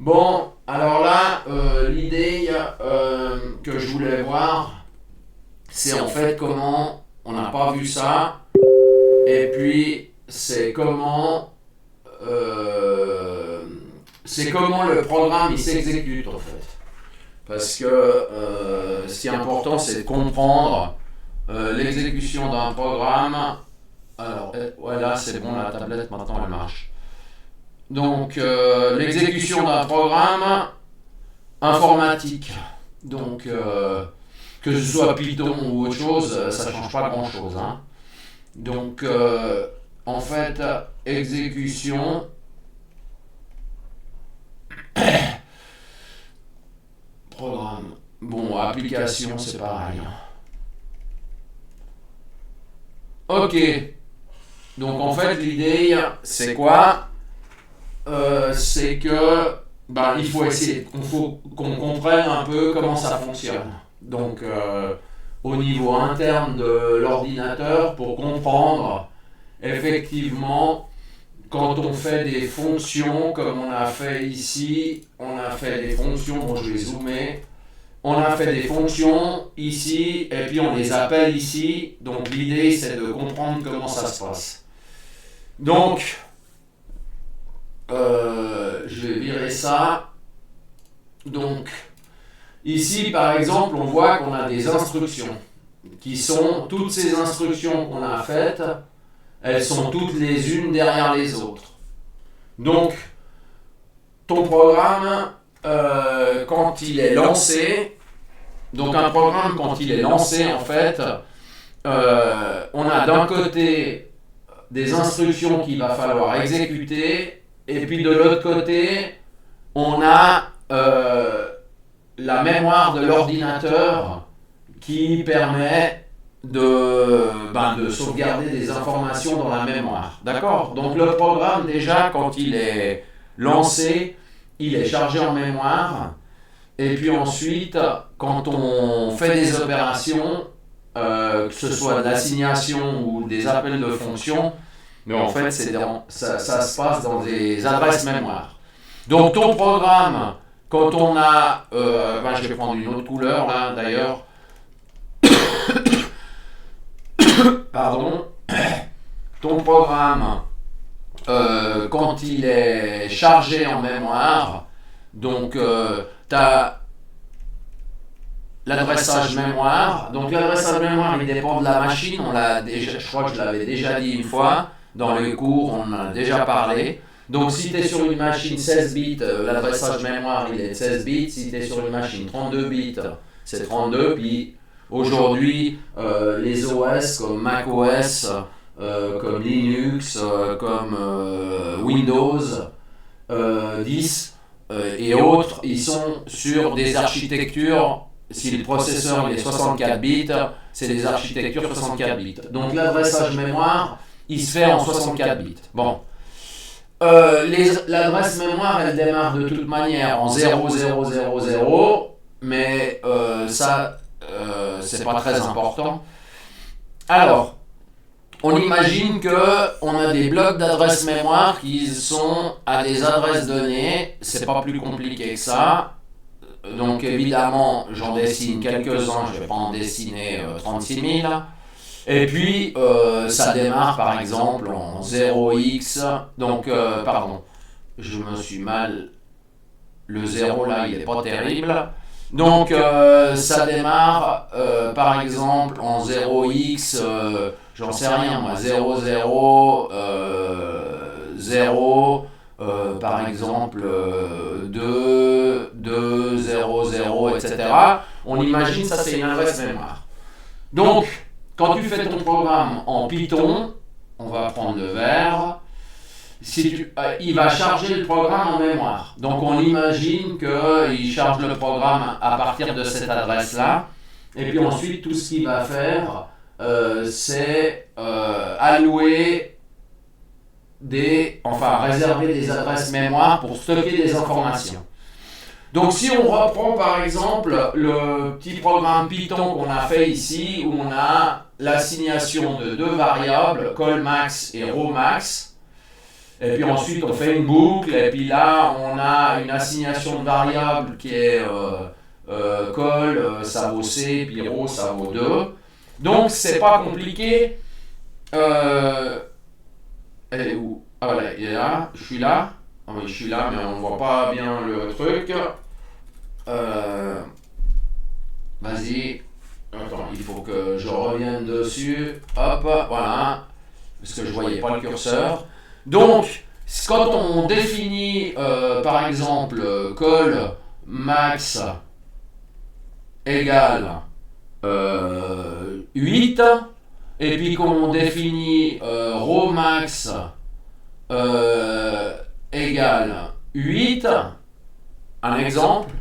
Bon, alors là, l'idée que je voulais voir, c'est en fait comment, on n'a pas vu ça, et puis euh, c'est comment le programme il s'exécute en fait. Parce que ce qui est important, c'est de comprendre l'exécution d'un programme. Alors, voilà, c'est bon, la tablette maintenant elle marche. Donc, l'exécution d'un programme informatique. Donc, que ce soit Python ou autre chose, ça ne change pas grand-chose. Hein. Donc, en fait, exécution, programme. Bon, application, c'est pareil. Ok. Donc, en fait, l'idée, c'est quoi C'est que il faut essayer, qu'on comprenne un peu comment ça fonctionne. Donc, au niveau interne de l'ordinateur, pour comprendre effectivement quand on fait des fonctions, comme on a fait ici, on a fait des fonctions, bon je vais zoomer, on a fait des fonctions ici, et puis on les appelle ici, donc l'idée c'est de comprendre comment ça se passe. Donc, je vais virer ça. Donc, ici par exemple, on voit qu'on a des instructions, qui sont toutes ces instructions qu'on a faites, elles sont toutes les unes derrière les autres. Donc, ton programme, quand il est lancé, donc un programme quand il est lancé, en fait, on a d'un côté des instructions qu'il va falloir exécuter, et puis de l'autre côté, on a la mémoire de l'ordinateur qui permet de sauvegarder des informations dans la mémoire. D'accord? Donc le programme, déjà, quand il est lancé, il est chargé en mémoire. Et puis ensuite, quand on fait des opérations, que ce soit de l'assignation ou des appels de fonctions, mais en fait, ça se passe dans des adresses mémoire. Donc ton programme, quand on a... je vais prendre une autre couleur là d'ailleurs. Pardon. Ton programme, quand il est chargé en mémoire, donc tu as l'adressage mémoire. Donc l'adressage mémoire, il dépend de la machine. Je crois que je l'avais déjà dit une fois dans les cours, on en a déjà parlé. Donc si tu es sur une machine 16 bits, l'adressage mémoire il est de 16 bits. Si tu es sur une machine 32 bits, c'est 32. Puis aujourd'hui, les OS comme macOS, comme Linux, comme Windows 10 et autres, ils sont sur des architectures. Si le processeur il est 64 bits, c'est des architectures 64 bits. Donc l'adressage mémoire, il se fait en 64 bits. Bon. L'adresse mémoire, elle démarre de toute manière en 0000, mais ça, c'est pas très important. Alors, on imagine qu'on a des blocs d'adresse mémoire qui sont à des adresses données. C'est pas plus compliqué que ça. Donc évidemment, j'en dessine quelques-uns, je ne vais pas en dessiner 36 000. Et puis, ça démarre par exemple en 0x. Donc, pardon, je me suis mal... Le 0 là, il n'est pas terrible. Donc, ça démarre par exemple en 0x, j'en sais rien moi, 00, 0... par exemple 2, 2, 0, 0, etc. On imagine ça c'est une adresse mémoire. Donc, quand tu fais ton programme en Python, on va prendre le vert, il va charger le programme en mémoire. Donc on imagine qu'il charge le programme à partir de cette adresse-là. Et puis ensuite, tout ce qu'il va faire, c'est allouer réserver des adresses mémoire pour stocker des informations. Donc si on reprend par exemple le petit programme Python qu'on a fait ici, où on a l'assignation de deux variables, callmax et rowmax, Et puis ensuite, on fait une boucle. Et puis là, on a une assignation de variables qui est col, ça vaut C, puis ρ, ça vaut 2. Donc, c'est pas compliqué. Elle est où? Ah voilà, il est là. Je suis là. Ah oui, je suis là, mais on ne voit pas bien le truc. Vas-y. Attends, il faut que je revienne dessus. Hop, voilà. Parce que je ne voyais pas le curseur. Donc, quand on définit, par exemple, col max égale 8, et puis qu'on définit ρ max égale 8, un exemple,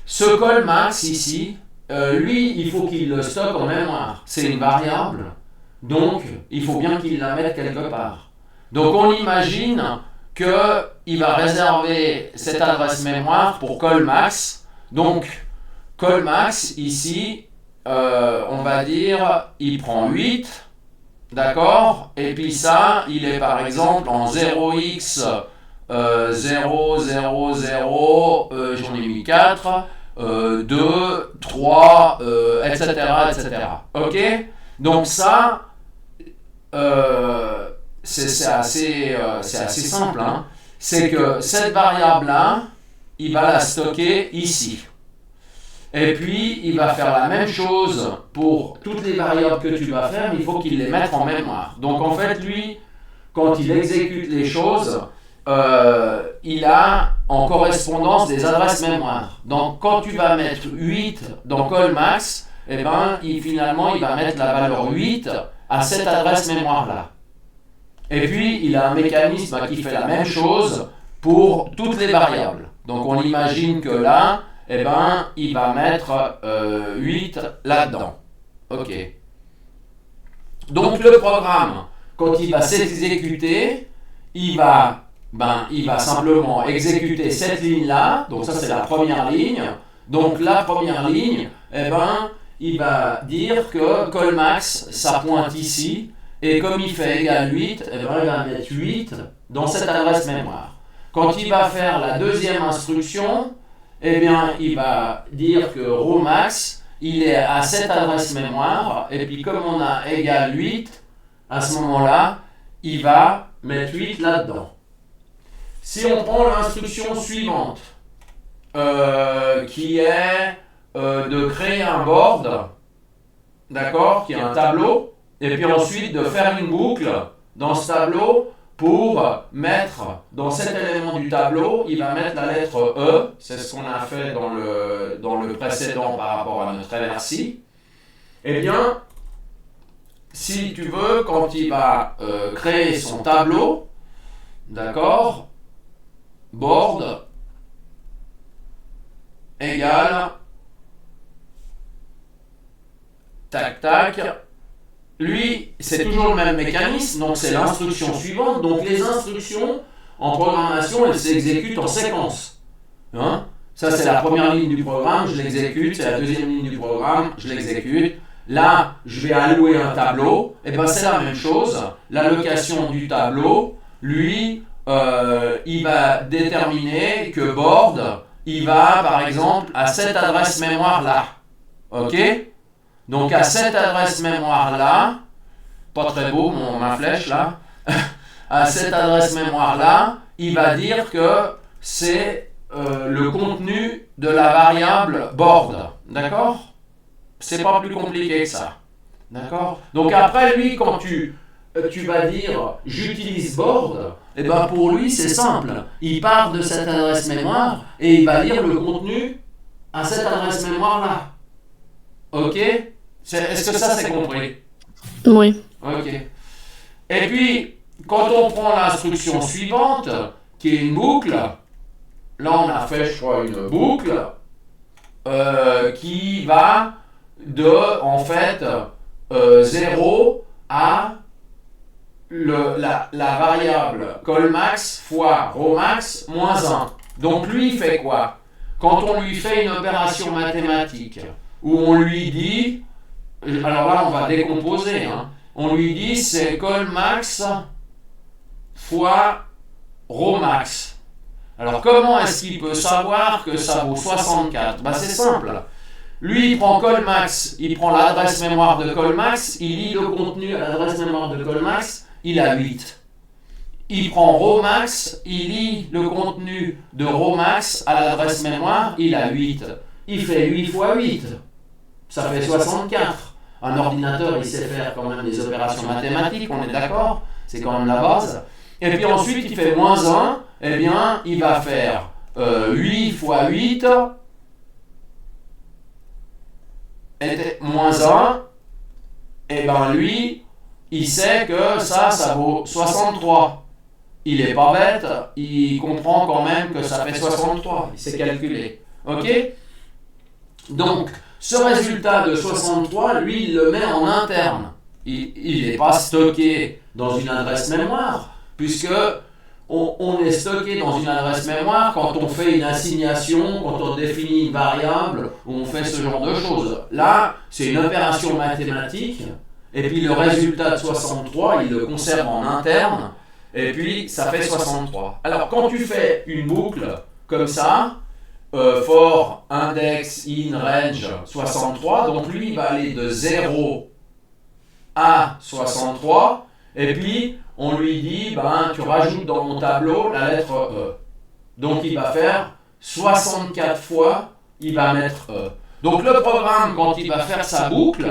ce col max ici, lui, il faut qu'il le stocke en mémoire. C'est une variable, donc il faut bien qu'il la mette quelque part. Donc on imagine qu'il va réserver cette adresse mémoire pour col max. Donc col max ici, on va dire, il prend 8, d'accord? Et puis ça, il est par exemple en 0x 0, 0, 0, j'en ai mis 4, 2, 3, etc., etc. Ok? Donc ça, c'est assez simple. Hein? C'est que cette variable-là, il va la stocker ici. Et puis, il va faire la même chose pour toutes les variables que tu vas faire, il faut qu'il les mette en mémoire. Donc en fait, lui, quand il exécute les choses, il a en correspondance des adresses mémoire. Donc quand tu vas mettre 8 dans col max, eh ben, finalement, il va mettre la valeur 8 à cette adresse mémoire-là. Et puis, il a un mécanisme qui fait la même chose pour toutes les variables. Donc on imagine que là, eh ben, il va mettre 8 là-dedans. Ok. Donc le programme, quand il va s'exécuter, il va simplement exécuter cette ligne-là. Donc ça, c'est la première ligne. Donc la première ligne, eh ben, il va dire que col max, ça pointe ici. Et comme il fait égal 8, eh ben, il va mettre 8 dans cette adresse mémoire. Quand il va faire la deuxième instruction, eh bien, il va dire que ρ max, il est à cette adresse mémoire, et puis comme on a égal 8, à ce moment-là, il va mettre 8 là-dedans. Si on prend l'instruction suivante, qui est de créer un board, d'accord, qui est un tableau, et puis ensuite de faire une boucle dans ce tableau, pour mettre dans cet élément du tableau, il va mettre la lettre E, c'est ce qu'on a fait dans le précédent par rapport à notre LRC. Eh bien, si tu veux, quand il va créer son tableau, d'accord, board égale, tac tac, lui, c'est toujours le même mécanisme, donc c'est l'instruction suivante. Donc les instructions en programmation, elles s'exécutent en séquence. Hein? Ça, c'est la première ligne du programme, je l'exécute. C'est la deuxième ligne du programme, je l'exécute. Là, je vais allouer un tableau. Et bien, c'est la même chose. L'allocation du tableau, lui, il va déterminer que board, il va, par exemple, à cette adresse mémoire-là. OK? Donc à cette adresse mémoire-là, pas très beau ma flèche là, à cette adresse mémoire-là, il va dire que c'est le contenu de la variable board. D'accord? C'est pas plus compliqué que ça. D'accord? Donc après lui, quand tu vas dire j'utilise board, et ben pour lui c'est simple. Il part de cette adresse mémoire et il va lire le contenu à cette adresse mémoire-là. Ok? Est-ce que ça c'est compris? Oui. Ok. Et puis, quand on prend l'instruction suivante, qui est une boucle, là on a fait, je crois, une boucle qui va de, en fait, 0 à la variable colmax fois ρmax moins 1. Donc lui, il fait quoi? Quand on lui fait une opération mathématique, où on lui dit, alors là on va décomposer, hein, on lui dit c'est colmax fois rho max. Alors comment est-ce qu'il peut savoir que ça vaut 64? Ben, c'est simple. Lui, il prend Colmax, il prend l'adresse mémoire de Colmax, il lit le contenu à l'adresse mémoire de Colmax, il a 8. Il prend Romax, il lit le contenu de Romax à l'adresse mémoire, il a 8. Il fait 8 fois 8. Ça fait 64. Un ordinateur, il sait faire quand même des opérations mathématiques, on est d'accord? C'est quand même la base. Et puis ensuite, il fait moins 1, eh bien, il va faire 8 fois 8, et moins 1, et bien lui, il sait que ça vaut 63. Il est pas bête, il comprend quand même que ça fait 63, il sait calculer. Ok? Donc, ce résultat de 63, lui, il le met en interne. Il n'est pas stocké dans une adresse mémoire, puisque on est stocké dans une adresse mémoire quand on fait une assignation, quand on définit une variable, ou on fait ce genre de choses. Là, c'est une opération mathématique, et puis le résultat de 63, il le conserve en interne, et puis ça fait 63. Alors, quand tu fais une boucle comme ça, for index in range 63, donc lui il va aller de 0 à 63, et puis on lui dit ben tu rajoutes dans mon tableau la lettre E. Donc il va faire 64 fois, il va mettre E. Donc le programme, quand il va faire sa boucle,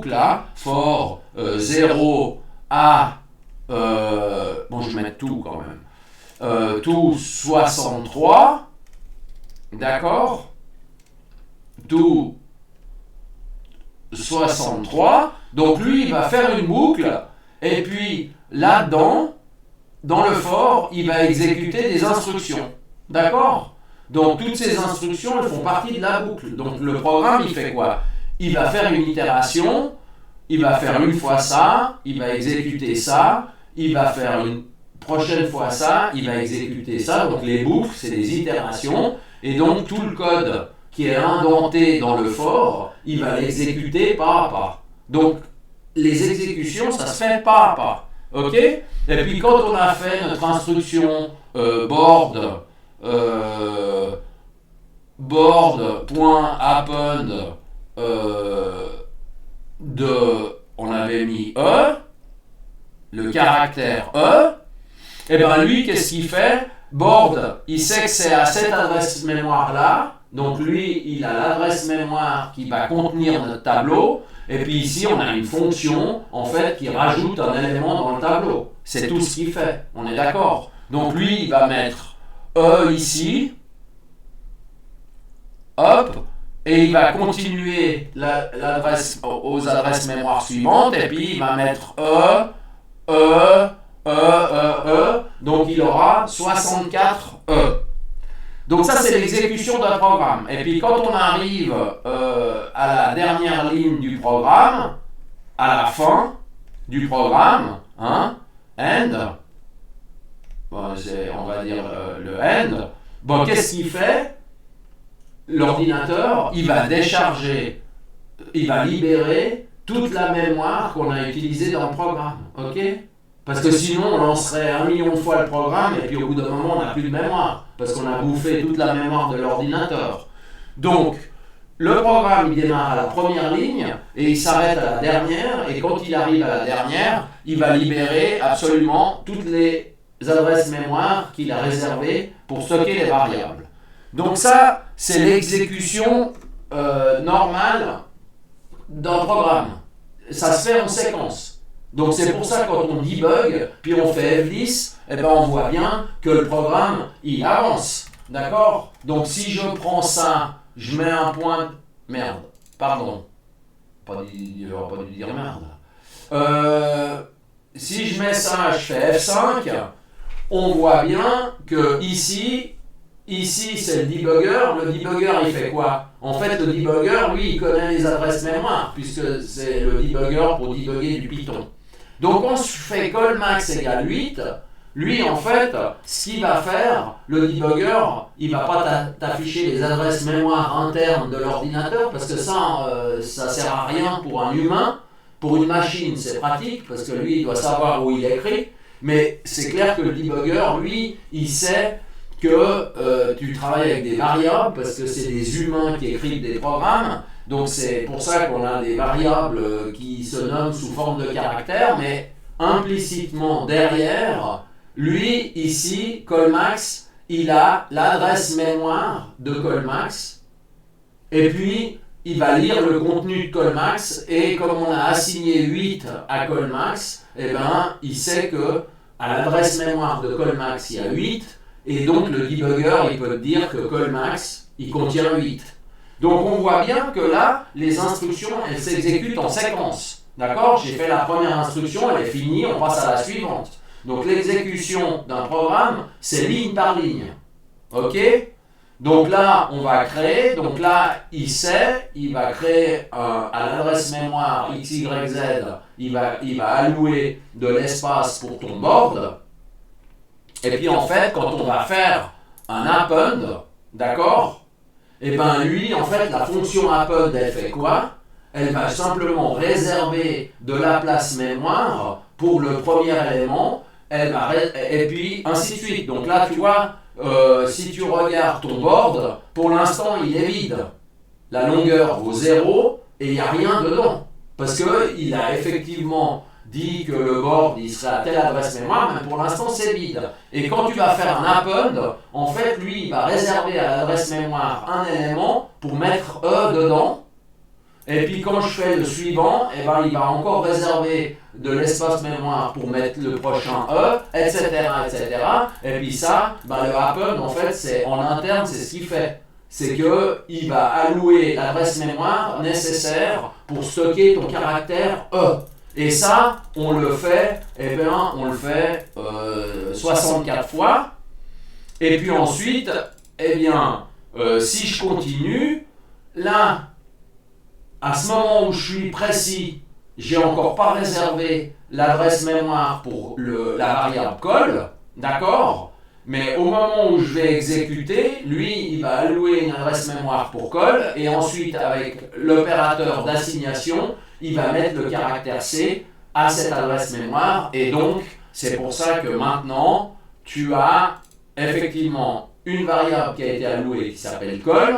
là, for 0 à bon je vais mettre tout quand même, tout 63. D'accord? Tout 63. Donc lui, il va faire une boucle, et puis là-dedans, dans le for, il va exécuter des instructions. D'accord? Donc toutes ces instructions, elles font partie de la boucle. Donc le programme, il fait quoi? Il va faire une itération, il va faire une fois ça, il va exécuter ça, il va faire une prochaine fois ça, il va exécuter ça. Donc les boucles, c'est des itérations. Et donc tout le code qui est indenté dans le for, il va l'exécuter pas à pas. Donc les exécutions, ça se fait pas à pas. Ok? Et puis quand on a fait notre instruction board.append on avait mis E, le caractère E, et bien lui, qu'est-ce qu'il fait? Board, il sait que c'est à cette adresse mémoire-là, donc lui, il a l'adresse mémoire qui va contenir notre tableau, et puis ici, on a une fonction, en fait, qui rajoute un élément dans le tableau. C'est tout ce qu'il fait, on est d'accord? Donc lui, il va mettre E ici, hop, et il va continuer aux adresses mémoire suivantes, et puis il va mettre donc il aura 64 E. Donc ça, c'est l'exécution d'un programme. Et puis quand on arrive à la dernière ligne du programme, à la fin du programme, hein, end, bon, on va dire le end, bon, qu'est-ce qu'il fait? L'ordinateur, il va décharger, il va libérer toute la mémoire qu'on a utilisée dans le programme. Ok? Parce que sinon, on lancerait 1 million de fois le programme et puis au bout d'un moment, on n'a plus de mémoire. Parce qu'on a bouffé toute la mémoire de l'ordinateur. Donc, le programme, il démarre à la première ligne et il s'arrête à la dernière. Et quand il arrive à la dernière, il va libérer absolument toutes les adresses mémoire qu'il a réservées pour stocker les variables. Donc ça, c'est l'exécution normale d'un programme. Ça se fait en séquence. Donc c'est pour ça que quand on debug, puis on fait F10, eh ben on voit bien que le programme, il avance. D'accord? Donc si je prends ça, je mets un point... Merde, pardon. J'aurais pas dû dire merde. Si je mets ça, je fais F5, on voit bien que ici c'est le debugger. Le debugger, il fait quoi? En fait, le debugger, lui, il connaît les adresses mémoire, puisque c'est le debugger pour debugger du Python. Donc, on se fait Colmax égale 8. Lui, en fait, ce qu'il va faire, le debugger, il va pas t'afficher les adresses mémoire internes de l'ordinateur, parce que ça sert à rien pour un humain. Pour une machine, c'est pratique, parce que lui, il doit savoir où il écrit. Mais c'est clair que le debugger, lui, il sait que tu travailles avec des variables parce que c'est des humains qui écrivent des programmes. Donc c'est pour ça qu'on a des variables qui se nomment sous forme de caractères, mais implicitement derrière, lui, ici, Colmax, il a l'adresse mémoire de Colmax, et puis il va lire le contenu de Colmax, et comme on a assigné 8 à Colmax, eh ben, il sait que à l'adresse mémoire de Colmax, il y a 8, et donc le debugger, il peut dire que Colmax, il contient 8. Donc on voit bien que là, les instructions, elles s'exécutent en séquence. D'accord? J'ai fait la première instruction, elle est finie, on passe à la suivante. Donc l'exécution d'un programme, c'est ligne par ligne. Ok? Donc là, on va créer, donc là, il sait, il va créer à l'adresse mémoire XYZ, il va allouer de l'espace pour ton board. Et puis en fait, quand on va faire un append, d'accord? Et bien lui, en fait, la fonction append, elle fait quoi? Elle va simplement réserver de la place mémoire pour le premier élément, et puis ainsi de suite. Donc là, tu vois, si tu regardes ton board, pour l'instant, il est vide. La longueur vaut 0 et il n'y a rien dedans. Parce qu'il a effectivement dit que le board il serait à telle adresse mémoire, mais pour l'instant c'est vide. Et quand tu vas faire un append, en fait lui il va réserver à l'adresse mémoire un élément pour mettre E dedans. Et puis quand je fais le suivant, eh ben, il va encore réserver de l'espace mémoire pour mettre le prochain E, etc. etc. Et puis ça, ben, le append en fait c'est en interne, c'est ce qu'il fait. C'est qu'il va allouer l'adresse mémoire nécessaire pour stocker ton caractère E. Et ça, on le fait, eh bien, on le fait 64 fois. Et puis ensuite, eh bien, si je continue, là, à ce moment où je suis précis, j'ai encore pas réservé l'adresse mémoire pour la variable call, d'accord? Mais au moment où je vais exécuter, lui, il va allouer une adresse mémoire pour call, et ensuite, avec l'opérateur d'assignation, il va mettre le caractère C à cette adresse mémoire, et donc, c'est pour ça que maintenant, tu as effectivement une variable qui a été allouée qui s'appelle call,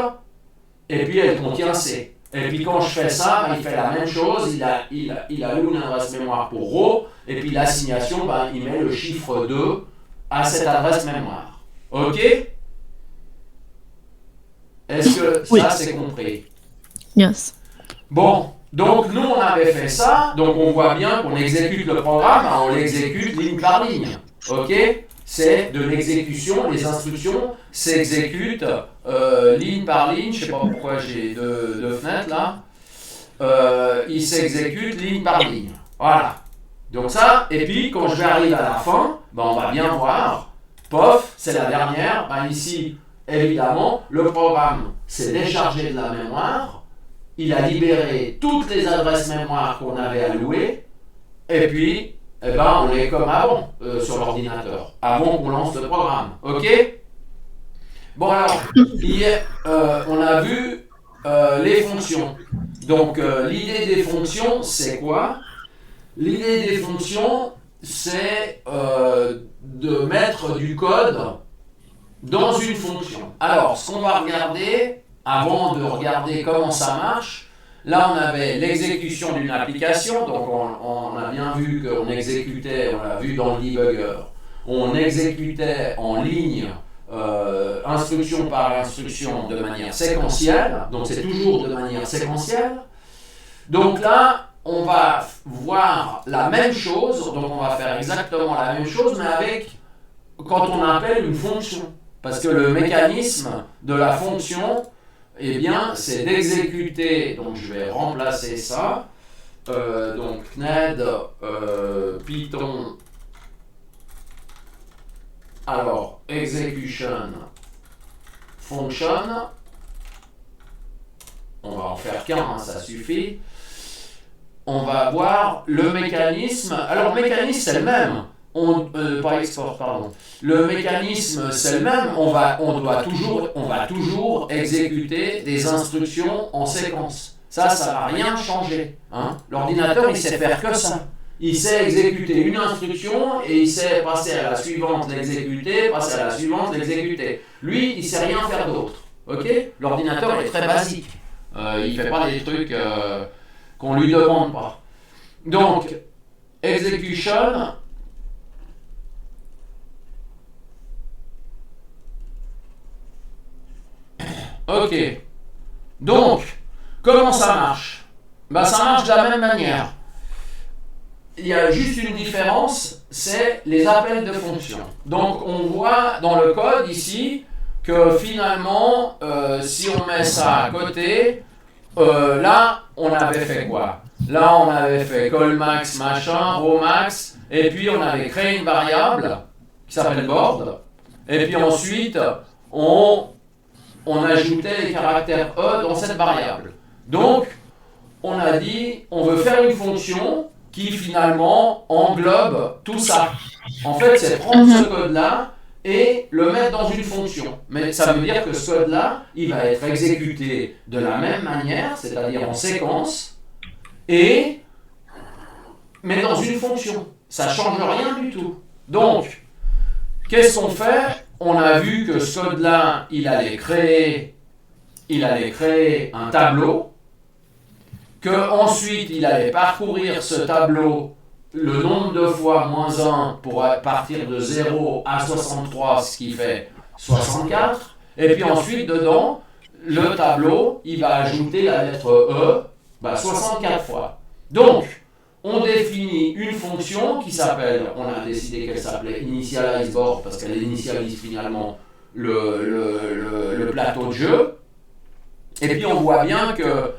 et puis elle contient C. Et puis quand je fais ça, ben, il fait la même chose, il alloue une adresse mémoire pour row, et puis l'assignation, ben, il met le chiffre 2 à cette adresse mémoire. Ok? Est-ce que ça c'est compris? Yes. Bon, donc nous on avait fait ça, donc on voit bien qu'on exécute le programme, on l'exécute ligne par ligne. Ok? C'est de l'exécution, les instructions s'exécutent ligne par ligne, je ne sais pas pourquoi j'ai deux fenêtres là, ils s'exécutent ligne par ligne. Voilà. Donc ça, et puis quand je vais arriver à la fin, ben on va bien voir, POF, c'est la dernière, ben ici, évidemment, le programme s'est déchargé de la mémoire, il a libéré toutes les adresses mémoire qu'on avait allouées, et puis, eh ben, on est comme avant sur l'ordinateur, avant qu'on lance le programme. Ok? Bon alors, hier, on a vu les fonctions. Donc, l'idée des fonctions, c'est quoi? L'idée des fonctions, c'est de mettre du code dans une fonction. Alors, ce qu'on va regarder, avant de regarder comment ça marche, là on avait l'exécution d'une application, donc on a bien vu qu'on exécutait, on l'a vu dans le debugger, on exécutait en ligne, instruction par instruction de manière séquentielle, donc c'est toujours de manière séquentielle. Donc là, on va voir la même chose, donc on va faire exactement la même chose, mais avec, quand on appelle une fonction. Parce que le mécanisme de la fonction, eh bien, c'est d'exécuter, donc je vais remplacer ça, donc kned python, alors execution function, on va en faire qu'un, hein, ça suffit. On va voir le mécanisme. Alors, le mécanisme, c'est le même. Pas export, pardon. Le mécanisme, c'est le même. On va toujours exécuter des instructions en séquence. Ça va rien changer. Hein. L'ordinateur, il sait faire que ça. il sait exécuter une instruction et il sait passer à la suivante, l'exécuter, passer à la suivante, l'exécuter. Lui, il ne sait rien faire d'autre. Ok? L'ordinateur est très basique. Il ne fait pas des trucs qu'on ne lui demande pas. Donc, execution. Ok. Donc, comment ça marche? Ben, ça marche de la même manière. Il y a juste une différence, c'est les appels de fonction. Donc, on voit dans le code ici que finalement, si on met ça à côté, là, on avait fait quoi? Là, on avait fait callmax machin, rowmax, et puis on avait créé une variable qui s'appelle board, et puis ensuite, on ajoutait les caractères E dans cette variable. Donc, on a dit, on veut faire une fonction qui finalement englobe tout ça. En fait, c'est prendre ce code-là et le mettre dans une fonction. Mais ça veut dire que ce code-là, il va être exécuté de la même manière, c'est-à-dire en séquence, mais dans une fonction. Ça ne change rien du tout. Donc, qu'est-ce qu'on fait? On a vu que ce code-là, il allait créer un tableau, qu'ensuite il allait parcourir ce tableau le nombre de fois moins 1 pour partir de 0 à 63, ce qui fait 64, et puis ensuite dedans, le tableau, il va ajouter la lettre E 64 fois. Donc, on définit une fonction qui s'appelle, on a décidé qu'elle s'appelait initializeBoard parce qu'elle initialise finalement le plateau de jeu. Et puis on voit bien que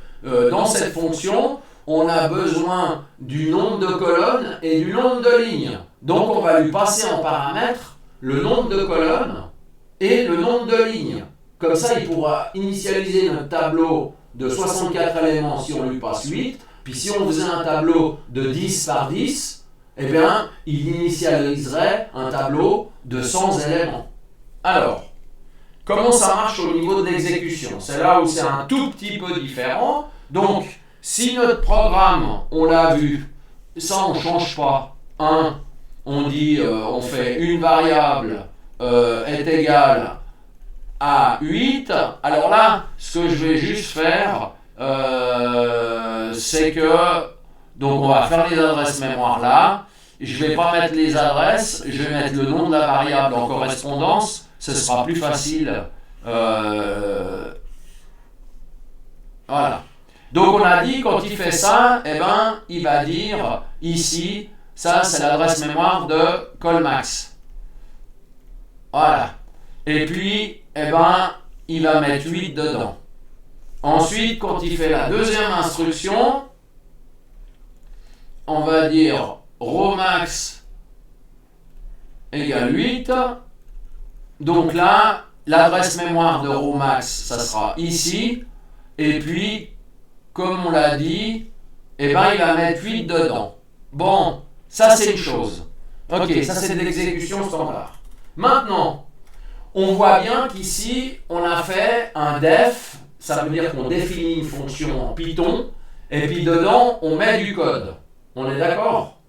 dans cette fonction, on a besoin du nombre de colonnes et du nombre de lignes. Donc on va lui passer en paramètre le nombre de colonnes et le nombre de lignes. Comme ça, il pourra initialiser notre tableau de 64 éléments si on lui passe 8. Puis si on faisait un tableau de 10 par 10, eh bien, il initialiserait un tableau de 100 éléments. Alors, comment ça marche au niveau de l'exécution? C'est là où c'est un tout petit peu différent. Donc, si notre programme, on l'a vu, ça on ne change pas. On dit, on fait une variable est égale à 8. Alors là, ce que je vais juste faire, c'est que, donc on va faire les adresses mémoire là, je ne vais pas mettre les adresses, je vais mettre le nom de la variable en correspondance, ce sera plus facile. Voilà. Donc on a dit, quand il fait ça, eh ben, il va dire ici, ça c'est l'adresse mémoire de callmax. Voilà. Et puis, eh ben, il va mettre 8 dedans. Ensuite, quand il fait la deuxième instruction, on va dire rowmax égale 8. Donc là, l'adresse mémoire de rowmax, ça sera ici. Et puis, comme on l'a dit, eh ben, il va mettre 8 dedans. Bon, ça c'est une chose. Ok, ça c'est de l'exécution standard. Maintenant, on voit bien qu'ici, on a fait un def. Ça veut dire qu'on définit une fonction en Python, et puis dedans, on met du code. On est d'accord?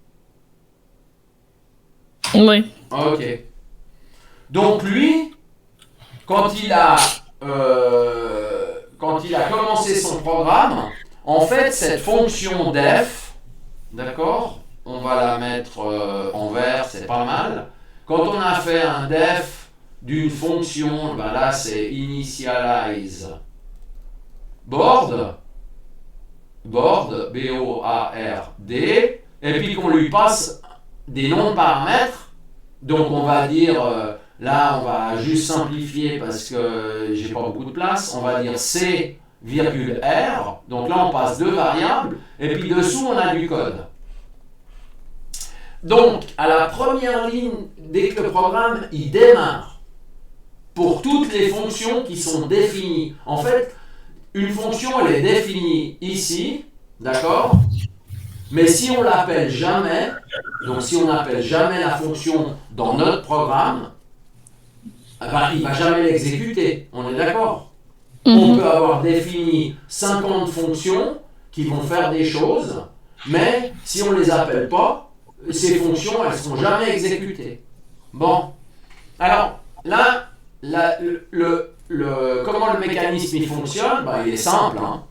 Oui. Ok. Donc lui, quand il a commencé son programme, en fait, cette fonction def, d'accord? On va la mettre en vert, c'est pas mal. Quand on a fait un def d'une fonction, ben là c'est initialize board, B-O-A-R-D, et puis qu'on lui passe des noms de paramètres. Donc on va dire, là on va juste simplifier parce que j'ai pas beaucoup de place, on va dire C, R, donc là on passe deux variables, et puis dessous on a du code. Donc à la première ligne, dès que le programme il démarre, pour toutes les fonctions qui sont définies, en fait, une fonction, elle est définie ici, d'accord? Mais si on l'appelle jamais, donc si on n'appelle jamais la fonction dans notre programme, eh ben, il ne va jamais l'exécuter. On est d'accord? On peut avoir défini 50 fonctions qui vont faire des choses, Mais si on ne les appelle pas, ces fonctions, elles ne seront jamais exécutées. Bon. Alors, là, comment le mécanisme il fonctionne? Ben, il est simple. Hein.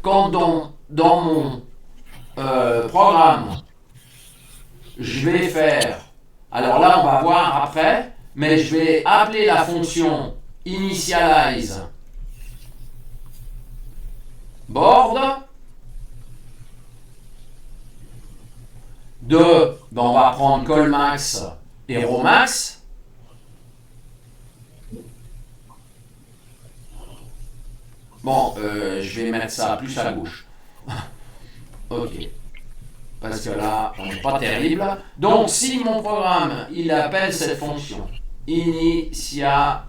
Quand dans mon programme, je vais faire, alors là on va voir après, mais je vais appeler la fonction initialize board de, ben on va prendre callmax et rowmax. Bon, je vais mettre ça plus à gauche. Ok. Parce que là, on n'est pas terrible. Donc, si mon programme, il appelle cette fonction initialize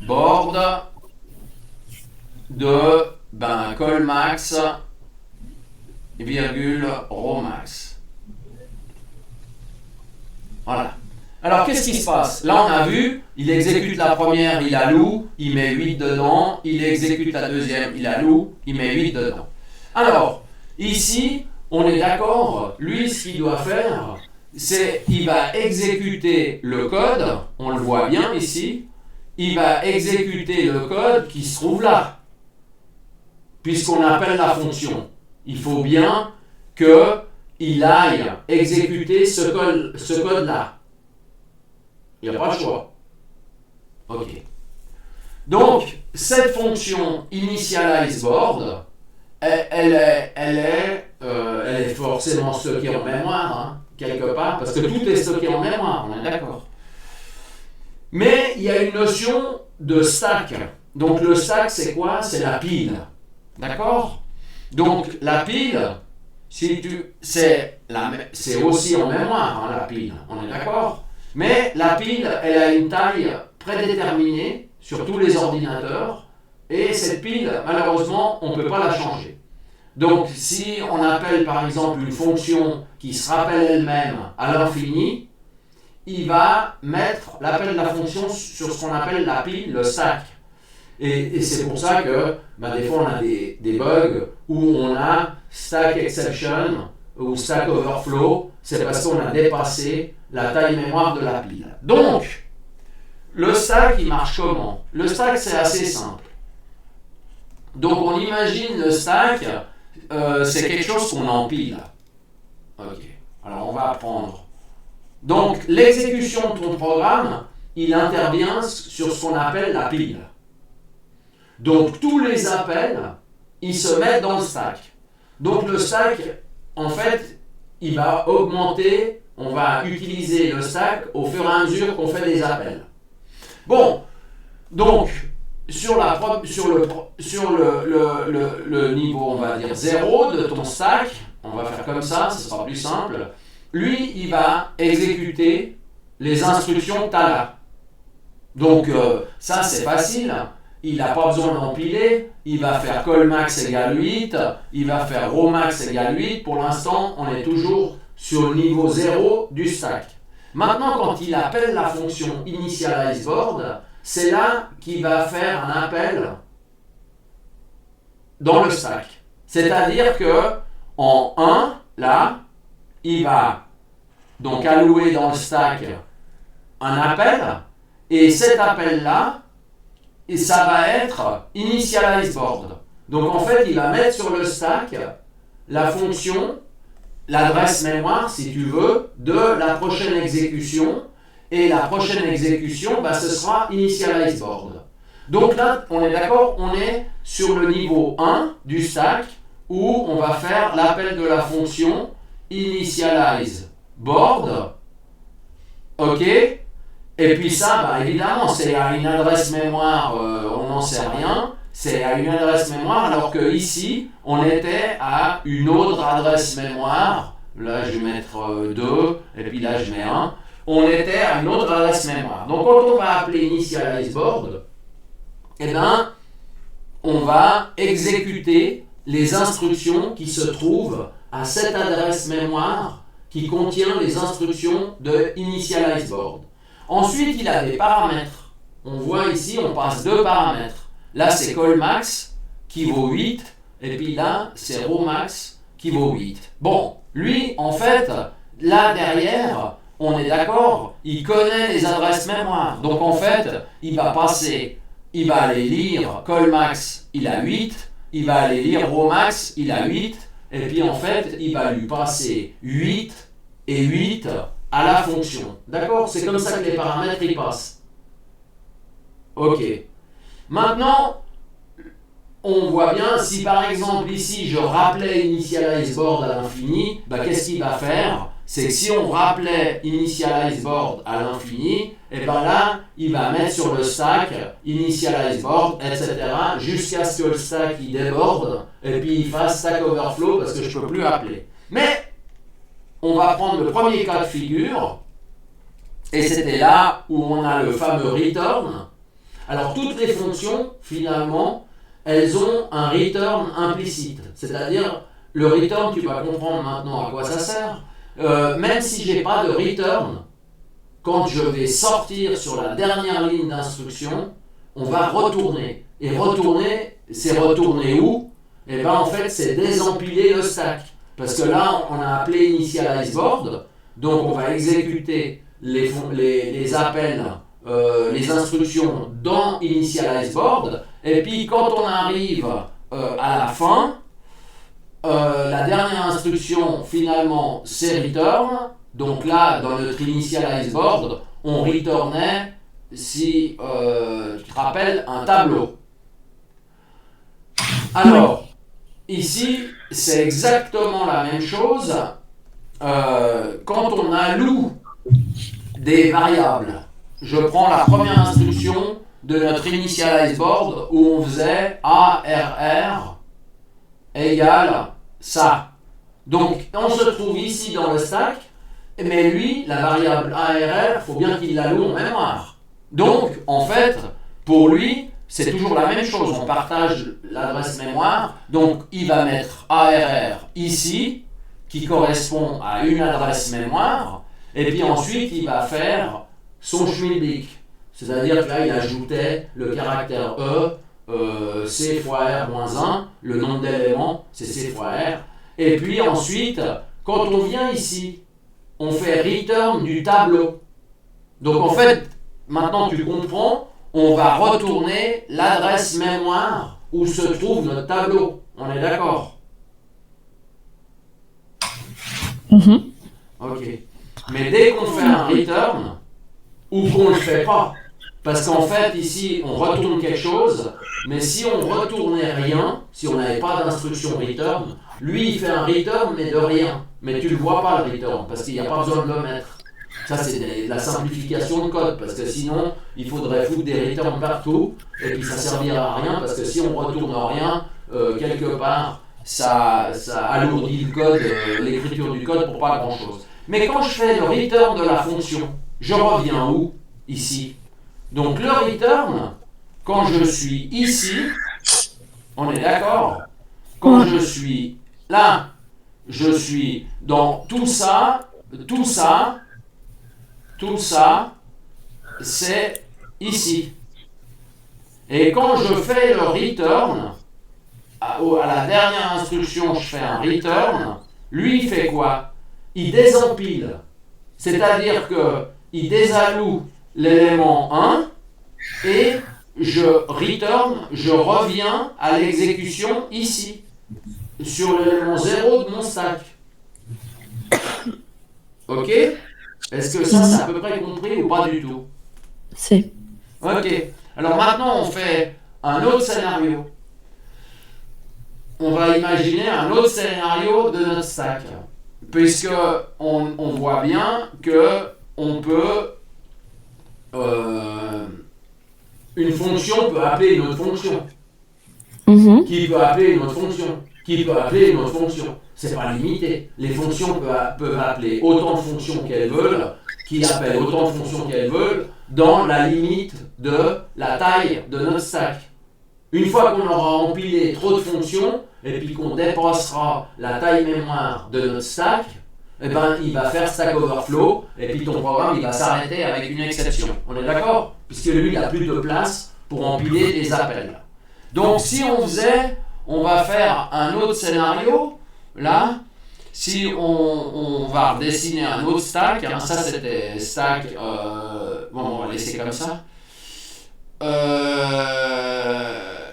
board de callmax virgule rowmax. Voilà. Alors, qu'est-ce qui se passe? Là, on a vu, il exécute la première, il alloue, il met 8 dedans. Il exécute la deuxième, il alloue, il met 8 dedans. Alors, ici, on est d'accord, lui, ce qu'il doit faire, c'est qu'il va exécuter le code, on le voit bien ici, il va exécuter le code qui se trouve là, puisqu'on appelle la fonction. Il faut bien qu'il aille exécuter ce code-là. Il n'y a pas de choix. Ok. Donc, cette fonction initializeBoard, elle est forcément stockée en mémoire, hein, quelque part, parce que tout est stocké en mémoire, on est d'accord. Mais il y a une notion de stack. Donc le stack, c'est quoi? C'est la pile. D'accord? Donc la pile, c'est aussi en mémoire, hein, la pile, on est d'accord? Mais la pile, elle a une taille prédéterminée sur tous les ordinateurs, et cette pile, malheureusement, on ne peut pas la changer. Donc, si on appelle par exemple une fonction qui se rappelle elle-même à l'infini, il va mettre l'appel de la fonction sur ce qu'on appelle la pile, le stack. Et c'est pour ça que des fois on a des bugs où on a stack exception ou stack overflow, c'est parce qu'on a dépassé la taille mémoire de la pile. Donc, le stack, il marche comment? Le stack, c'est assez simple. Donc, on imagine le stack, c'est quelque chose qu'on empile. Ok, alors on va apprendre. Donc, l'exécution de ton programme, il intervient sur ce qu'on appelle la pile. Donc, tous les appels, ils se mettent dans le stack. Donc, le stack, en fait, il va augmenter, on va utiliser le stack au fur et à mesure qu'on fait des appels. Bon, donc, sur le niveau, on va dire 0 de ton stack, on va faire comme ça, ce sera plus simple. Lui, il va exécuter les instructions que tu as là. Donc, ça, c'est facile. Il n'a pas besoin d'empiler. Il va faire callmax égale 8. Il va faire rowmax égale 8. Pour l'instant, on est toujours sur le niveau 0 du stack. Maintenant, quand il appelle la fonction initializeBoard, c'est là qu'il va faire un appel dans le stack. C'est-à-dire que en 1, là, il va donc allouer dans le stack un appel, et cet appel-là, ça va être initializeBoard. Donc en fait, il va mettre sur le stack la fonction, l'adresse mémoire, si tu veux, de la prochaine exécution, et la prochaine exécution, ce sera initializeBoard. Donc là, on est d'accord, on est sur le niveau 1 du stack, où on va faire l'appel de la fonction initializeBoard. Ok? Et puis ça, évidemment, c'est à une adresse mémoire, on n'en sait rien, c'est à une adresse mémoire, alors que ici, on était à une autre adresse mémoire. Là, je vais mettre 2, et puis là, je mets 1. On était à une autre adresse mémoire. Donc, quand on va appeler initializeBoard, on va exécuter les instructions qui se trouvent à cette adresse mémoire qui contient les instructions de initializeBoard. Ensuite, il a des paramètres. On voit ici, on passe 2 paramètres. Là, c'est callmax qui vaut 8 et puis là, c'est rho max qui vaut 8. Bon, lui, en fait, là derrière, on est d'accord, il connaît les adresses mémoire. Donc en fait, il va aller lire Colmax, il a 8, il va aller lire Romax, il a 8, et puis en fait, il va lui passer 8 et 8 à la fonction. D'accord? C'est comme ça que les paramètres ils passent. Ok. Maintenant, on voit bien, si par exemple ici je rappelais initialize board à l'infini, qu'est-ce qu'il va faire? C'est que si on rappelait initialize board à l'infini, et là, il va mettre sur le stack initialize board, etc. jusqu'à ce que le stack il déborde, et puis il fasse stack overflow parce que je ne peux plus appeler. Mais on va prendre le premier cas de figure, et c'était là où on a le fameux return. Alors toutes les fonctions, finalement, elles ont un return implicite. C'est-à-dire, le return, tu vas comprendre maintenant à quoi ça sert. Même si je n'ai pas de return, quand je vais sortir sur la dernière ligne d'instruction, on va retourner. Et retourner, c'est retourner où? Et en fait, c'est désempiler le stack. Parce que là, on a appelé initialize board, donc on va exécuter les appels, les instructions dans initialize board, et puis quand on arrive à la fin, la dernière instruction finalement c'est return. Donc là dans notre initialize board on returnait, si tu te rappelles, un tableau. Alors ici c'est exactement la même chose. Quand on alloue des variables, je prends la première instruction de notre initialize board où on faisait ARR égale ça. Donc on se trouve ici dans le stack, mais lui, la variable ARR, il faut bien qu'il l'alloue en mémoire. Donc en fait, pour lui, c'est toujours la même chose, on partage l'adresse mémoire, donc il va mettre ARR ici, qui correspond à une adresse mémoire, et puis ensuite il va faire son schmilblick. C'est-à-dire que là, il ajoutait le caractère C fois R moins 1, le nombre d'éléments, c'est C fois R. Et puis ensuite, quand on vient ici, on fait return du tableau. Donc en fait, maintenant tu comprends, on va retourner l'adresse mémoire où se trouve notre tableau. On est d'accord? Ok. Mais dès qu'on fait un return, ou qu'on ne le fait pas, parce qu'en fait, ici, on retourne quelque chose, mais si on retournait rien, si on n'avait pas d'instruction return, lui, il fait un return, mais de rien. Mais tu ne le vois pas, le return, parce qu'il n'y a pas besoin de le mettre. Ça, c'est de la simplification de code, parce que sinon, il faudrait foutre des returns partout, et puis ça ne servira à rien, parce que si on retourne rien, quelque part, ça alourdit le code, l'écriture du code pour pas grand-chose. Mais quand je fais le return de la fonction, je reviens où? Ici. Donc le return, quand je suis ici, on est d'accord? Quand je suis là, je suis dans tout ça, c'est ici. Et quand je fais le return, à la dernière instruction, je fais un return, lui il fait quoi? Il désempile. C'est-à-dire qu'il désalloue l'élément 1 et je return, je reviens à l'exécution ici, sur l'élément 0 de mon stack. Ok? Est-ce que ça, c'est à peu près compris ou pas du tout? C'est. Ok. Alors maintenant, on fait un autre scénario. On va imaginer un autre scénario de notre stack. Puisque on voit bien que on peut une fonction peut appeler une autre fonction, qui peut appeler une autre fonction, qui peut appeler une autre fonction. C'est pas limité. Les fonctions peuvent appeler autant de fonctions qu'elles veulent, qui appellent autant de fonctions qu'elles veulent, dans la limite de la taille de notre stack. Une fois qu'on aura empilé trop de fonctions, et puis qu'on dépassera la taille mémoire de notre stack, eh ben, il va faire Stack Overflow, et puis ton programme il va s'arrêter avec une exception. On est d'accord? Puisque lui, il n'a plus de place pour empiler les appels. Donc si on on va faire un autre scénario. Là, si on va dessiner un autre stack, hein, ça c'était stack, bon, on va laisser comme ça.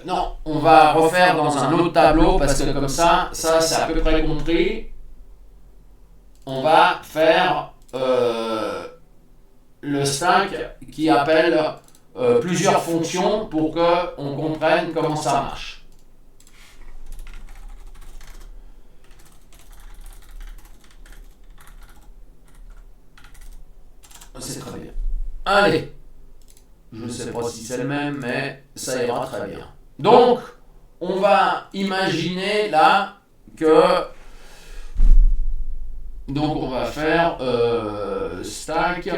Non, on va refaire dans un autre tableau parce que comme ça c'est à peu près compris. On va faire le stack qui appelle plusieurs fonctions pour qu'on comprenne comment ça marche. C'est très bien. Allez, je ne sais pas si c'est le même, mais ça ira très bien. Donc, on va imaginer là que... Donc, on va faire stack...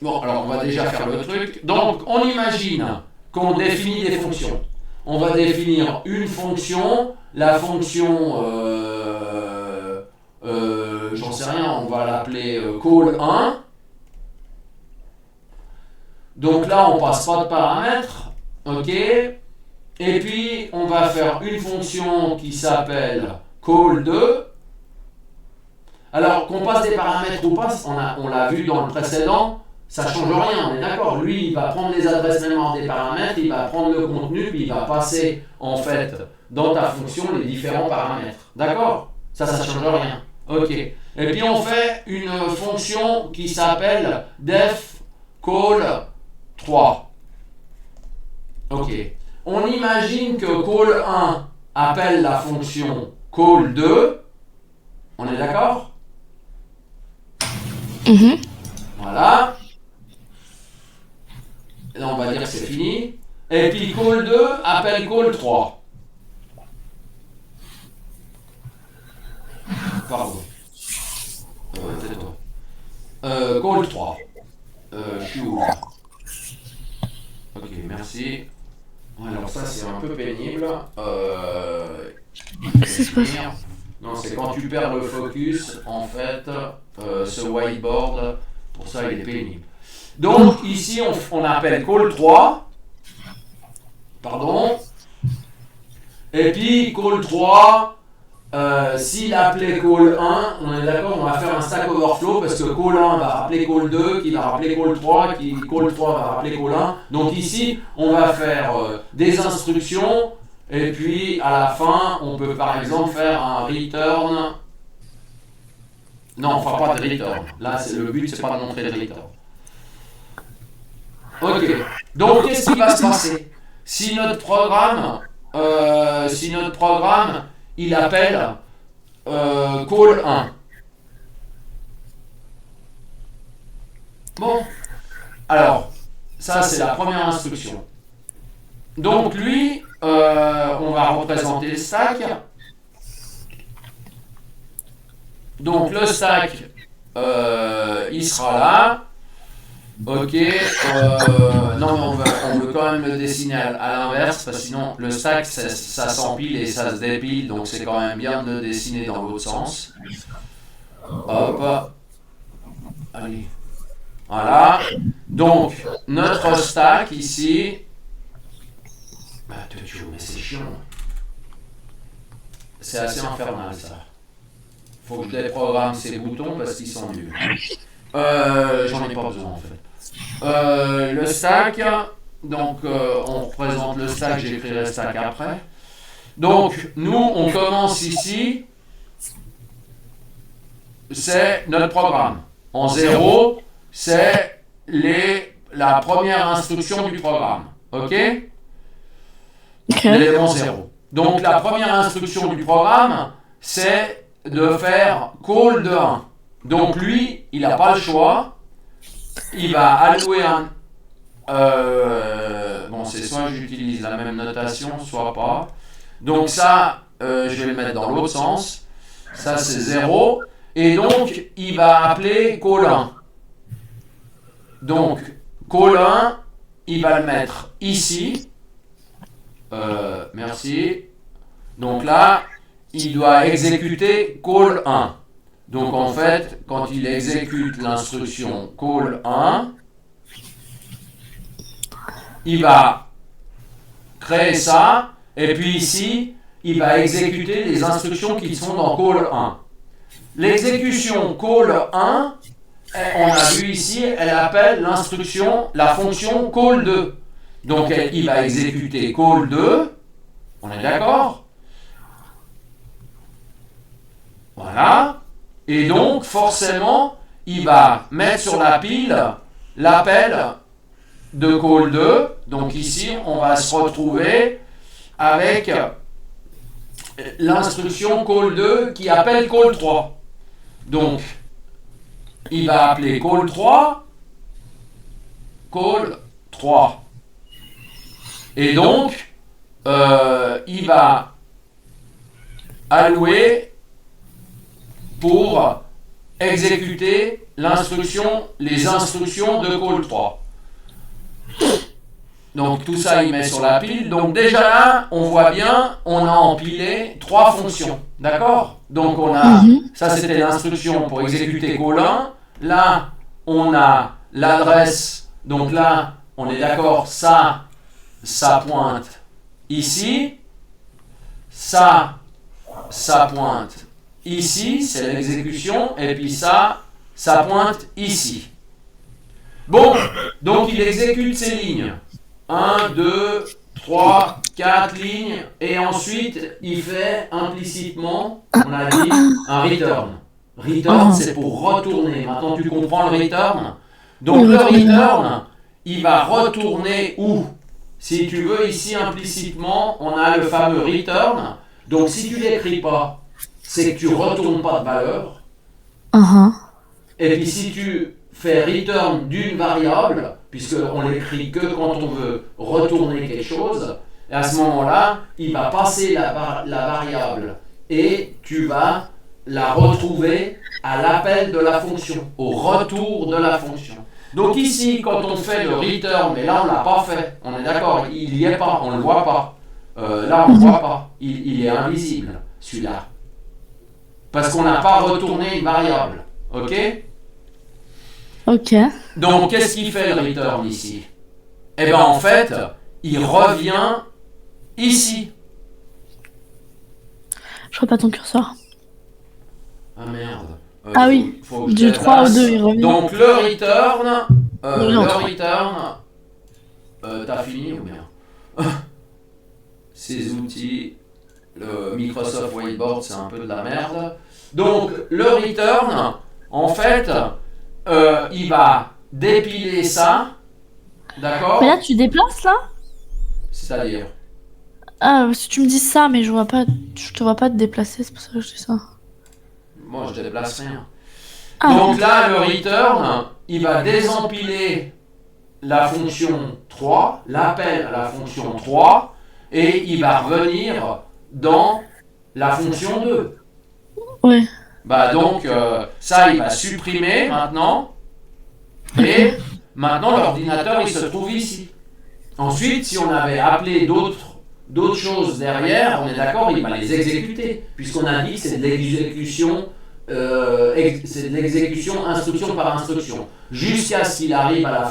Bon, alors on va déjà faire le truc. Donc, on imagine qu'on définit des fonctions. On va définir une fonction, la fonction, j'en sais rien, on va l'appeler call 1. Donc là, on passe pas de paramètres, ok. Et puis, on va faire une fonction qui s'appelle call 2. Alors, qu'on passe des paramètres ou pas, on l'a vu dans le précédent, ça ne change rien, on est d'accord. Lui, il va prendre les adresses mémoire des paramètres, il va prendre le contenu, puis il va passer, en fait, dans ta fonction, les différents paramètres. D'accord? Ça ne change rien. Ok. Et puis, on fait une fonction qui s'appelle def call 3. Ok. On imagine que call 1 appelle la fonction call 2. On est d'accord? Voilà. Et là, on va dire que c'est fini. Et puis call 2 appelle call 3. Pardon. Tais-toi. Call 3. Je suis où là? Ok, merci. Alors ça c'est un peu pénible. Non, c'est quand tu perds le focus, en fait, ce whiteboard, pour ça il est pénible. Donc ici on appelle call 3, pardon, et puis call 3, s'il appelait call 1, on est d'accord, on va faire un stack overflow parce que call 1 va rappeler call 2, qui va rappeler call 3, qui call 3 va rappeler call 1. Donc ici on va faire des instructions. Et puis à la fin, on peut par exemple faire un return. Non, on ne fera pas de return. Là, le but, c'est pas de montrer de return. Ok. Donc, qu'est-ce qui va se passer si notre programme, il appelle call 1. Bon. Alors, ça, c'est la première instruction. Donc, lui... on va représenter le stack. Donc le stack, il sera là. Ok. Non, mais on veut quand même le dessiner à l'inverse, parce que sinon le stack, ça s'empile et ça se dépile, donc c'est quand même bien de le dessiner dans l'autre sens. Hop. Allez. Voilà. Donc notre stack ici. Bah, mais c'est chiant. C'est assez infernal ça. Faut que je déprogramme ces boutons parce qu'ils sont nuls. J'en ai pas besoin en fait. Le stack, donc on représente le stack, j'écrirai le stack après. Donc nous on commence ici, c'est notre programme. En 0, c'est la première instruction du programme. Ok? L'élément 0. Donc la première instruction du programme, c'est de faire call de 1. Donc lui, il n'a pas le choix. Il va allouer un... bon, c'est soit j'utilise la même notation, soit pas. Donc ça, je vais le mettre dans l'autre sens. Ça, c'est 0. Et donc, il va appeler call 1. Donc, call 1, il va le mettre ici. Merci. Donc là, il doit exécuter call 1. Donc en fait, quand il exécute l'instruction call 1, il va créer ça, et puis ici, il va exécuter les instructions qui sont dans call 1. L'exécution call 1, on a vu ici, elle appelle l'instruction, la fonction call 2. Donc il va exécuter call 2, on est d'accord? Voilà. Et donc forcément, il va mettre sur la pile l'appel de call 2. Donc ici, on va se retrouver avec l'instruction call 2 qui appelle call 3. Donc, il va appeler call 3, call 3. Et donc, il va allouer pour exécuter les instructions de call 3. Donc tout ça il met sur la pile. Donc déjà là, on voit bien, on a empilé 3 fonctions. D'accord? Donc on a, ça c'était l'instruction pour exécuter call 1. Là, on a l'adresse. Donc là, on est d'accord, ça pointe ici. Ça pointe ici, c'est l'exécution. Et puis ça pointe ici. Bon, donc il exécute ces lignes. 1, 2, 3, 4 lignes. Et ensuite, il fait implicitement, on a dit, un return. Return, c'est pour retourner. Maintenant, tu comprends le return? Donc, le return, il va retourner où? Si tu veux, ici, implicitement, on a le fameux return. Donc, si tu ne l'écris pas, c'est que tu ne retournes pas de valeur. Et puis, si tu fais return d'une variable, puisqu'on l'écrit que quand on veut retourner quelque chose, et à ce moment-là, il va passer la variable et tu vas la retrouver à l'appel de la fonction, au retour de la fonction. Donc ici, quand on fait le return, mais là on ne l'a pas fait, on est d'accord, il n'y est pas, on ne le voit pas. Là on ne le voit pas, il est invisible, celui-là. Parce qu'on n'a pas retourné une variable, ok? Ok. Donc, qu'est-ce qu'il fait le return ici? Eh bien, en fait, il revient ici. Je vois pas ton curseur. Ah merde. Ah oui, faut que je du 3 au déplace. 2, il revient. Donc, le return, Non, 3. t'as fini ou bien? Ces outils, le Microsoft Whiteboard, c'est un peu de la merde. Donc, le return, en fait, il va dépiler ça, d'accord? Mais là, tu déplaces là? C'est-à-dire? Ah, parce que tu me dis ça, mais je te vois pas te déplacer, c'est pour ça que je dis ça. Moi, je déplace rien. Ah, Donc là, le return, il va désempiler la fonction 3, l'appel à la fonction 3, et il va revenir dans la fonction 2. ouais. Bah donc, ça, il va supprimer maintenant, et maintenant, l'ordinateur, il se trouve ici. Ensuite, si on avait appelé d'autres choses derrière, on est d'accord, il va les exécuter, puisqu'on a dit que c'est de l'exécution, instruction par instruction, jusqu'à ce qu'il arrive à la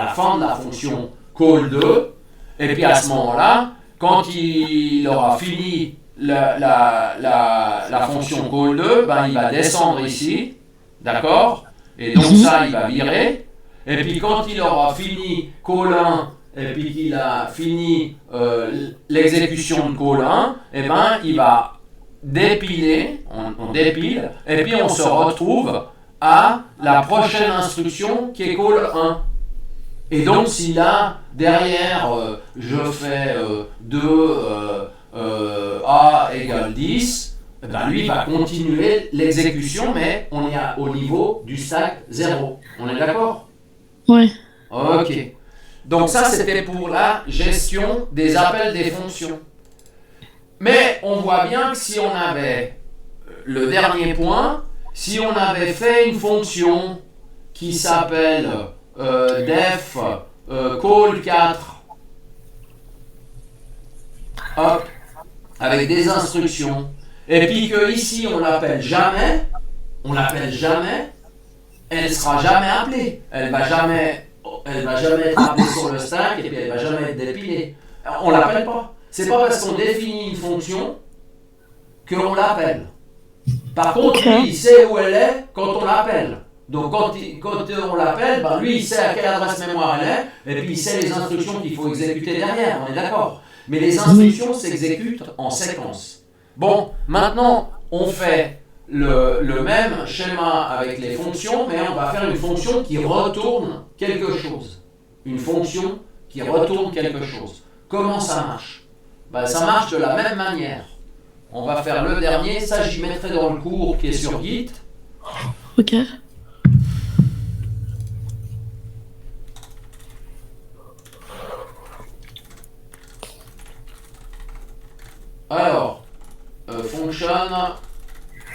fin de la fonction call 2, et puis à ce moment-là, quand il aura fini la fonction call 2, ben, il va descendre ici, d'accord? Et donc ça, il va virer, et puis quand il aura fini call 1, et puis qu'il a fini l'exécution de call 1, et ben, il va dépiler, on dépile, et puis on se retrouve à la prochaine instruction qui est call 1. Et donc si là, derrière, je fais 2 A égale 10, ben lui va continuer l'exécution, mais on est au niveau du stack 0. On est d'accord? Ouais. Ok. Donc ça, c'était pour la gestion des appels des fonctions. Mais on voit bien que si on avait le dernier point, si on avait fait une fonction qui s'appelle def call 4, hop, avec des instructions, et puis que ici on l'appelle jamais, elle sera jamais appelée. Elle elle va jamais être appelée sur le stack et puis elle va jamais être dépilée. On l'appelle pas. C'est pas parce qu'on définit une fonction qu'on l'appelle. Par contre, lui, il sait où elle est quand on l'appelle. Donc quand on l'appelle, ben, lui, il sait à quelle adresse mémoire elle est, et puis il sait les instructions qu'il faut exécuter derrière, on est d'accord. Mais les instructions s'exécutent en séquence. Bon, maintenant, on fait le même schéma avec les fonctions, mais on va faire une fonction qui retourne quelque chose. Une fonction qui retourne quelque chose. Comment ça marche? Ben, ça marche de la même manière. On va faire le dernier, ça j'y mettrai dans le cours qui est sur Git. Ok. Alors, function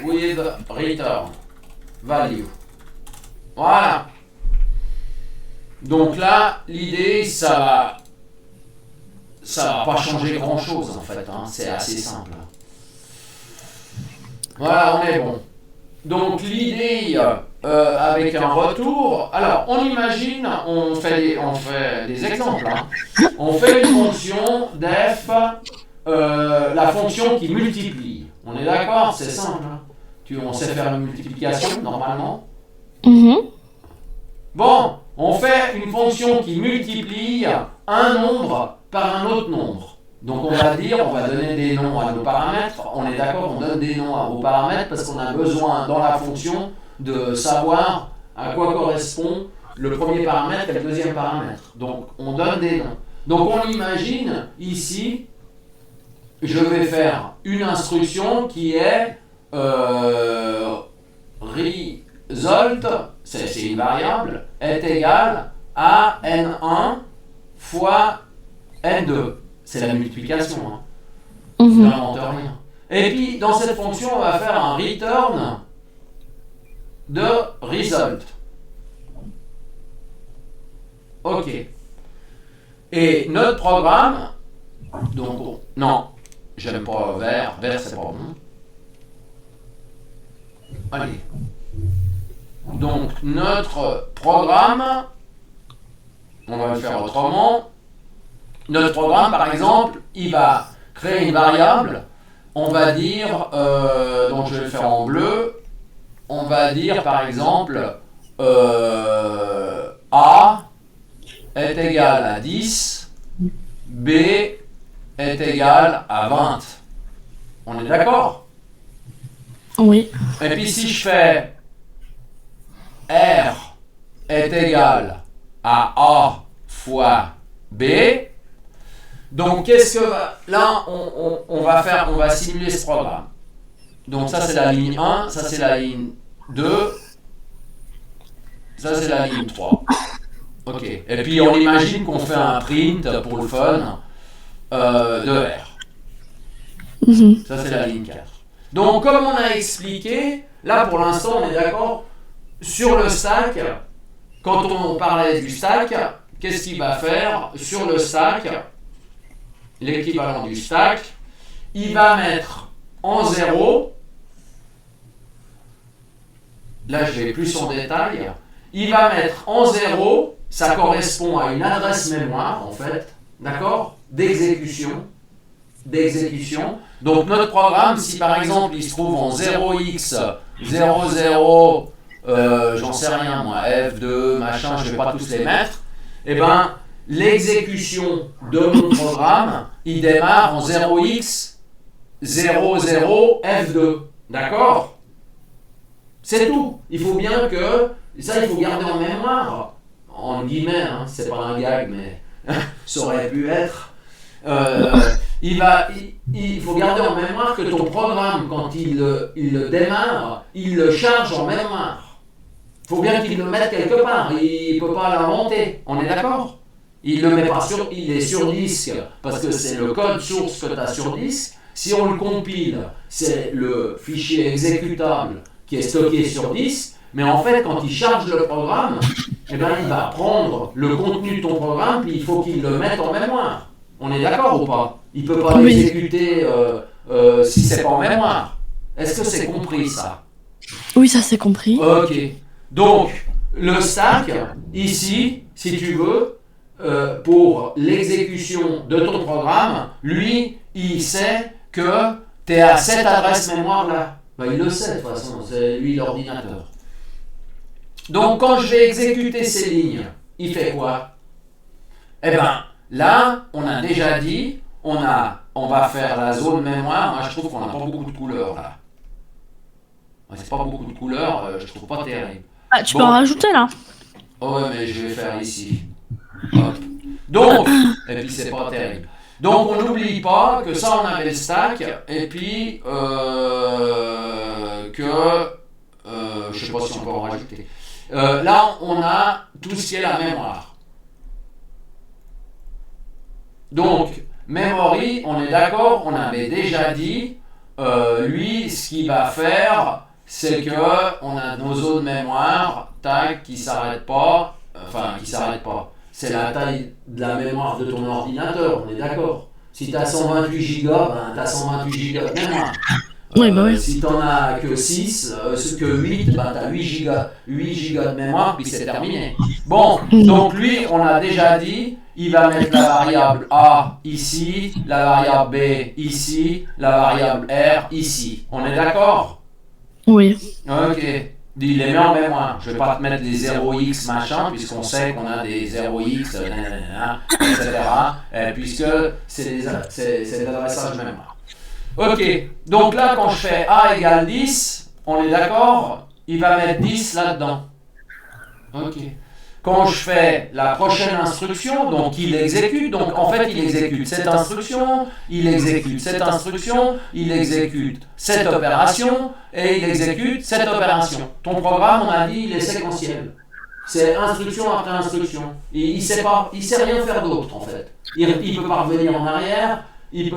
with return value. Voilà. Donc là, l'idée, ça va pas changer grand chose en fait, hein. C'est assez simple. Voilà, on est bon. Donc l'idée avec un retour, alors on imagine, on fait des exemples. Hein. On fait une fonction def, la fonction qui multiplie. On est d'accord, c'est simple. Hein. On sait faire une multiplication normalement. Bon, on fait une fonction qui multiplie un nombre par un autre nombre. Donc on va donner des noms à nos paramètres. On est d'accord, on donne des noms aux paramètres parce qu'on a besoin dans la fonction de savoir à quoi correspond le premier paramètre et le deuxième paramètre. Donc on donne des noms. Donc on imagine ici, je vais faire une instruction qui est result, c'est une variable, est égale à n1 fois n2. C'est la multiplication. Hein. Je n'invente rien. Et puis, dans cette fonction, on va faire un return de result. OK. Et notre programme, donc, non, j'aime pas vert, vert c'est pas bon. Allez. Donc, notre programme, on va le faire autrement. Notre programme, par exemple, il va créer une variable, on va dire, donc je vais le faire en bleu, on va dire par exemple A est égal à 10, B est égal à 20. On est d'accord? Oui. Et puis si je fais R est égal à A fois B, donc, qu'est-ce que là, on va simuler ce programme. Donc, ça, c'est la ligne 1, ça, c'est la ligne 2, ça, c'est la ligne 3. OK. Et puis, on imagine qu'on fait un print pour le fun de R. Ça, c'est la ligne 4. Donc, comme on a expliqué, là, pour l'instant, on est d'accord, sur le stack, quand on parlait du stack, qu'est-ce qu'il va faire sur le stack? L'équivalent du stack, il va mettre en 0, là je vais plus en détail, il va mettre en 0, ça correspond à une adresse mémoire en fait, d'accord, d'exécution. Donc notre programme, si par exemple il se trouve en 0x00, j'en sais rien moi, f2, machin, je ne vais pas tous les mettre, et ben l'exécution de mon programme, il démarre en 0x00f2. D'accord? C'est tout. Il faut bien que... Ça, il faut garder en mémoire. En guillemets, hein, c'est pas un gag, mais ça aurait pu être. Il faut garder en mémoire que ton programme, quand il le démarre, il le charge en mémoire. Il faut bien qu'il le mette quelque part. Il ne peut pas l'inventer. On est d'accord? Il le met pas sur, il est sur disque parce que c'est le code source que tu as sur disque. Si on le compile, c'est le fichier exécutable qui est stocké sur disque. Mais en fait, quand il charge le programme, eh ben, il va prendre le contenu de ton programme puis il faut qu'il le mette en mémoire. On est d'accord ou pas? Il ne peut pas l'exécuter si c'est pas en mémoire. Est-ce que c'est compris ça? Oui, ça c'est compris. Ok. Donc, le stack, ici, si tu veux, pour l'exécution de ton programme, lui, il sait que tu es à cette adresse mémoire là. Ben, il le sait de toute façon, c'est lui l'ordinateur. Donc quand je vais exécuter ces lignes, il fait quoi? Eh bien, là, on a déjà dit, on va faire la zone mémoire. Moi, je trouve qu'on n'a pas beaucoup de couleurs là. C'est pas beaucoup de couleurs, je trouve pas terrible. Ah, tu peux en rajouter là. Oh ouais, mais je vais faire ici. Hop. Donc, et puis c'est pas terrible. Donc on n'oublie pas que ça on avait le stack, et puis je sais pas si on peut en rajouter. Là on a tout ce qui est la mémoire. Donc, memory, on est d'accord, on avait déjà dit, lui ce qu'il va faire, c'est que on a nos zones mémoire, tac, qui s'arrêtent pas, c'est la taille de la mémoire de ton ordinateur, on est d'accord. Si tu as 128 Go, ben tu as 128 Go de mémoire. Oui, bah oui. Si tu n'en as que 6, que 8, ben tu as 8 Go de mémoire, puis c'est terminé. Bon, donc lui, on a déjà dit, il va mettre la variable A ici, la variable B ici, la variable R ici. On est d'accord? Oui. Ok. Il les met en mémoire. Je ne vais pas te mettre des 0x machin, puisqu'on sait qu'on a des 0x, etc. Puisque c'est des adressages mémoire. Ok. Donc là, quand je fais A égale 10, on est d'accord? Il va mettre 10 là-dedans. Ok. Quand je fais la prochaine instruction, donc il exécute, donc en fait il exécute cette instruction, il exécute cette instruction, il exécute cette opération, et il exécute cette opération. Ton programme, on a dit, il est séquentiel. C'est instruction après instruction. Et il sait rien faire d'autre en fait. Il ne peut pas revenir en arrière, il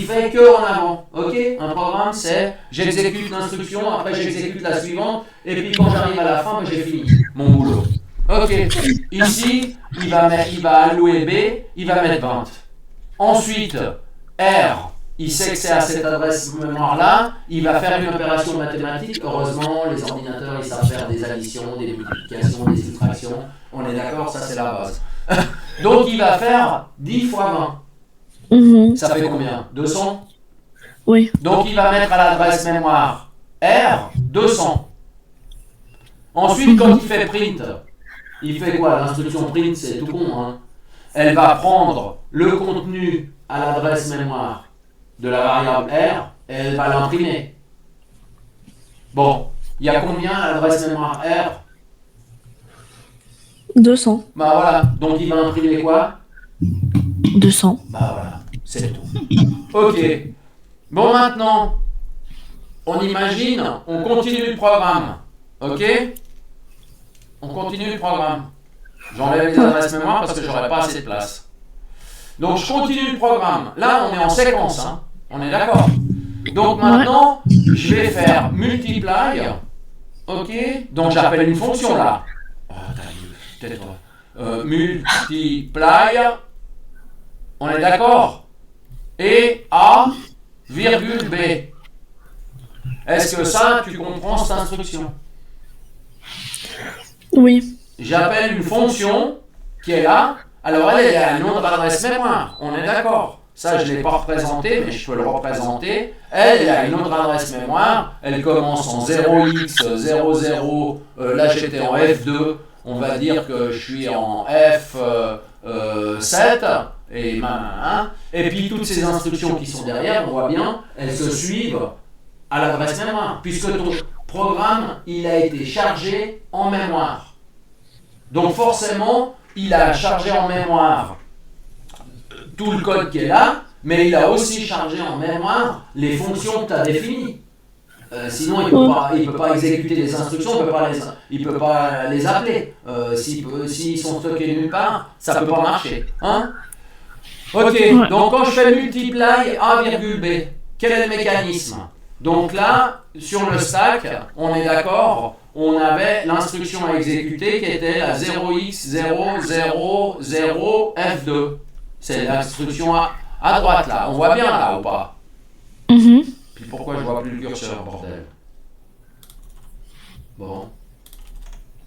fait que en avant. Ok? Un programme, c'est j'exécute l'instruction, après j'exécute la suivante, et puis quand j'arrive à la fin, j'ai fini mon boulot. Ok, ici, il va allouer B, il va mettre 20. Ensuite, R, il sait que c'est à cette adresse mémoire-là, il va faire une opération mathématique. Heureusement, les ordinateurs, ils savent faire des additions, des multiplications, des soustractions. On est d'accord, ça c'est la base. Donc, il va faire 10 fois 20. Ça fait combien? 200? Oui. Donc, il va mettre à l'adresse mémoire R 200. Ensuite, quand il fait print, il fait quoi? L'instruction print, c'est tout con, hein. Elle va prendre le contenu à l'adresse mémoire de la variable R et elle va l'imprimer. Bon, il y a combien à l'adresse mémoire R? 200. Bah voilà, donc il va imprimer quoi? 200. Bah voilà, c'est tout. Ok. Bon, maintenant, on imagine, on continue le programme. Ok? On continue le programme. J'enlève les adresses mémoire parce que j'aurai pas assez de place. Donc je continue le programme. Là, on est en séquence, hein. On est d'accord. Donc maintenant, je vais faire multiply. Ok. Donc j'appelle une fonction là. Multiply. On est d'accord. Et A, virgule B. Est-ce que ça, tu comprends cette instruction? Oui. J'appelle une fonction qui est là. Alors elle a un nom d'adresse mémoire. On est d'accord. Ça, je ne l'ai pas représenté, mais je peux le représenter. Elle a une autre adresse mémoire. Elle commence en 0x00. Là, j'étais en F2. On va dire que je suis en F7. Et puis, toutes ces instructions qui sont derrière, on voit bien, elles se suivent à l'adresse mémoire. Puisque ton programme, il a été chargé en mémoire. Donc forcément, il a chargé en mémoire tout le code qui est là, mais il a aussi chargé en mémoire les fonctions que tu as définies. Sinon, il ne peut pas exécuter les instructions, il ne peut pas les appeler. S'ils sont stockés nulle part, ça ne peut pas marcher. Hein? Ok, donc quand je fais multiply A, B, quel est le mécanisme? Donc là, sur le stack, on est d'accord, on avait l'instruction à exécuter qui était la 0x0000F2. C'est l'instruction à droite là. On voit bien là ou pas? Puis pourquoi je vois plus le curseur, bordel? Bon.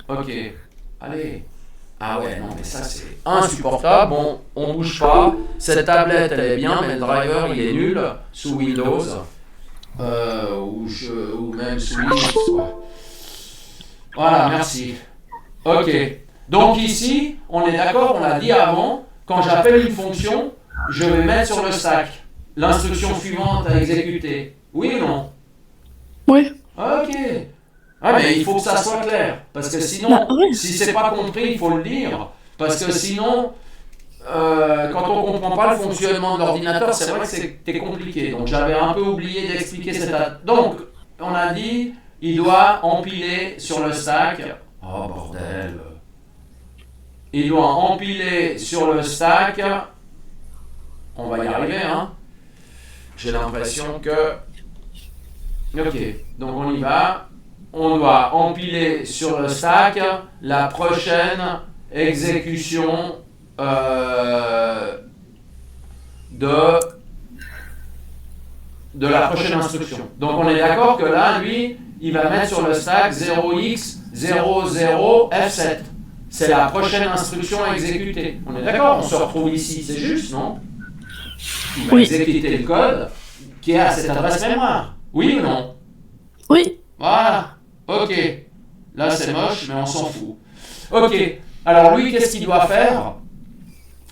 Ok. Allez. Ah ouais, non, mais ça, c'est insupportable. Bon, on bouge pas. Cette tablette, elle est bien, mais le driver, il est nul sous Windows. Ou même sous Linux, quoi. Voilà, merci. Ok. Donc ici, on est d'accord, on l'a dit avant, quand j'appelle une fonction, je vais mettre sur le stack l'instruction suivante à exécuter. Oui ou non? Oui. Ok. Ah mais il faut que ça soit clair, parce que sinon, Bah, oui. si c'est pas compris, il faut le dire, parce que sinon, quand on comprend pas le fonctionnement de l'ordinateur, c'est vrai que c'était compliqué. Donc j'avais un peu oublié d'expliquer cette. Donc on a dit, il doit empiler sur le stack. Oh bordel. Il doit empiler sur le stack. On va y arriver, hein. J'ai l'impression que. Ok, donc on y va. On doit empiler sur le stack la prochaine exécution de la prochaine instruction. Donc on est d'accord que là, lui, il va mettre sur le stack 0x00f7. C'est la prochaine instruction à exécuter. On est d'accord? On se retrouve ici, c'est juste, non? Il va exécuter le code qui est à cette adresse mémoire. Oui ou non? Oui. Voilà. Ok. Là, c'est moche, mais on s'en fout. Ok. Alors lui, qu'est-ce qu'il doit faire?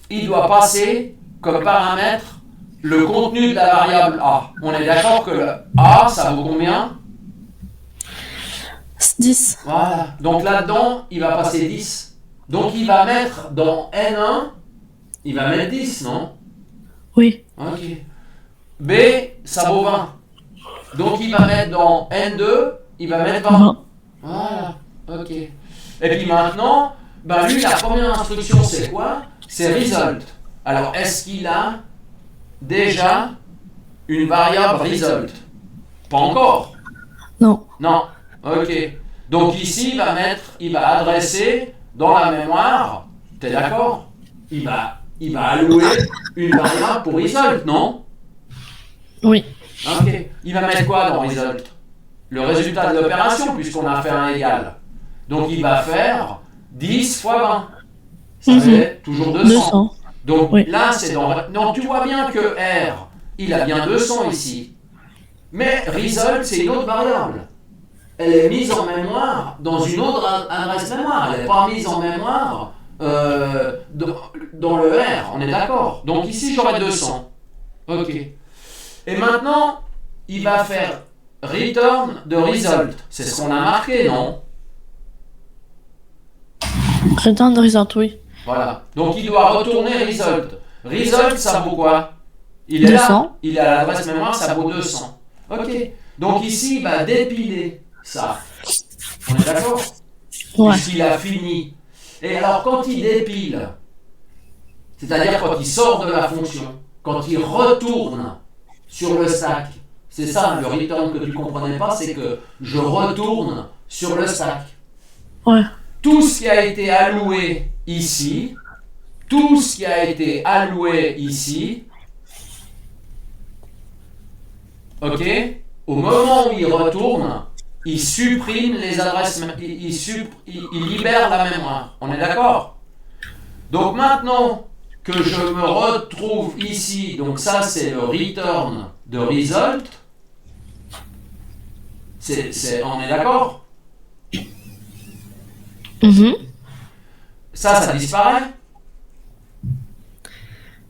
Il doit passer comme paramètre le contenu de la variable A. On est d'accord que le A, ça vaut combien? 10. Voilà. Donc là-dedans, il va passer 10. Donc il va mettre dans N1, il va mettre 10, non? Oui. Ok. B, ça vaut 20. Donc il va mettre dans N2, il va mettre 20. Voilà. Ok. Et puis maintenant, ben lui, la première instruction, c'est quoi? C'est result. Alors, est-ce qu'il a déjà une variable result? Pas encore. Non. Non. Ok. Donc ici, il va adresser dans la mémoire. T'es d'accord? Il va allouer une variable pour result, non? Oui. Ok. Il va mettre quoi dans result? Le résultat de l'opération, puisqu'on a fait un égal. Donc il va faire 10 fois 20. Ça fait toujours 200. Donc là, c'est dans. Donc tu vois bien que R, il a bien 200 ici. Mais result, c'est une autre variable. Elle est mise en mémoire dans une autre adresse mémoire. Elle n'est pas mise en mémoire dans le R. On est d'accord? Donc ici, j'aurai 200. Ok. Et maintenant, il va faire return de result. C'est ce qu'on a marqué, non? Return de result, oui. Voilà. Donc il doit retourner result. Result, ça vaut quoi? Il est 200. là. Il est à l'adresse mémoire, ça vaut 200. Ok. Donc ici, il va dépiler ça. On est d'accord? Ouais. Puisqu'il a fini. Et alors, quand il dépile, c'est-à-dire quand il sort de la fonction, quand il retourne sur le stack, c'est ça le return que tu comprenais pas, c'est que je retourne sur le stack. Ouais. Tout ce qui a été alloué ici, tout ce qui a été alloué ici, ok, au moment où il retourne, il supprime les adresses, il libère la mémoire. On est d'accord? Donc maintenant que je me retrouve ici, donc ça c'est le return de result, on est d'accord? Ça disparaît.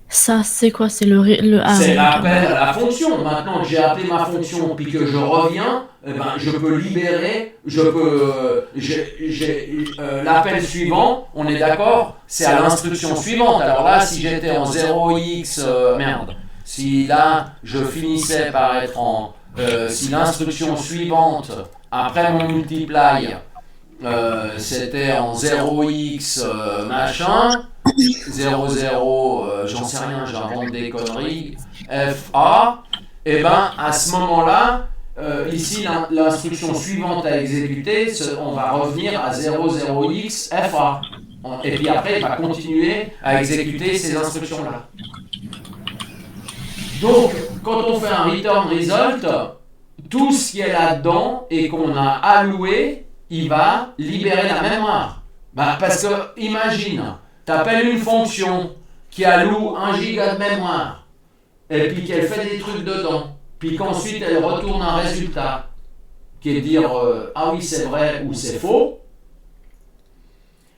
Ça, c'est quoi? C'est le c'est l'appel à la fonction. Maintenant que j'ai appelé ma fonction puis que je reviens, eh ben, je peux libérer, l'appel suivant, on est d'accord, c'est à l'instruction suivante. Alors là, si j'étais en 0x, si là, je finissais par être en... si l'instruction suivante, après mon multiply, c'était en 0x machin, 00, j'en sais rien, j'invente des conneries, FA, et ben à ce moment-là, ici l'instruction suivante à exécuter, on va revenir à 00x FA. Et puis après, il va continuer à exécuter ces instructions-là. Donc, quand on fait un return result, tout ce qui est là-dedans et qu'on a alloué, il va libérer la mémoire. Bah, parce que, imagine, tu appelles une fonction qui alloue 1 giga de mémoire, et puis qu'elle fait des trucs dedans, puis qu'ensuite elle retourne un résultat, qui est dire ah oui c'est vrai ou c'est faux,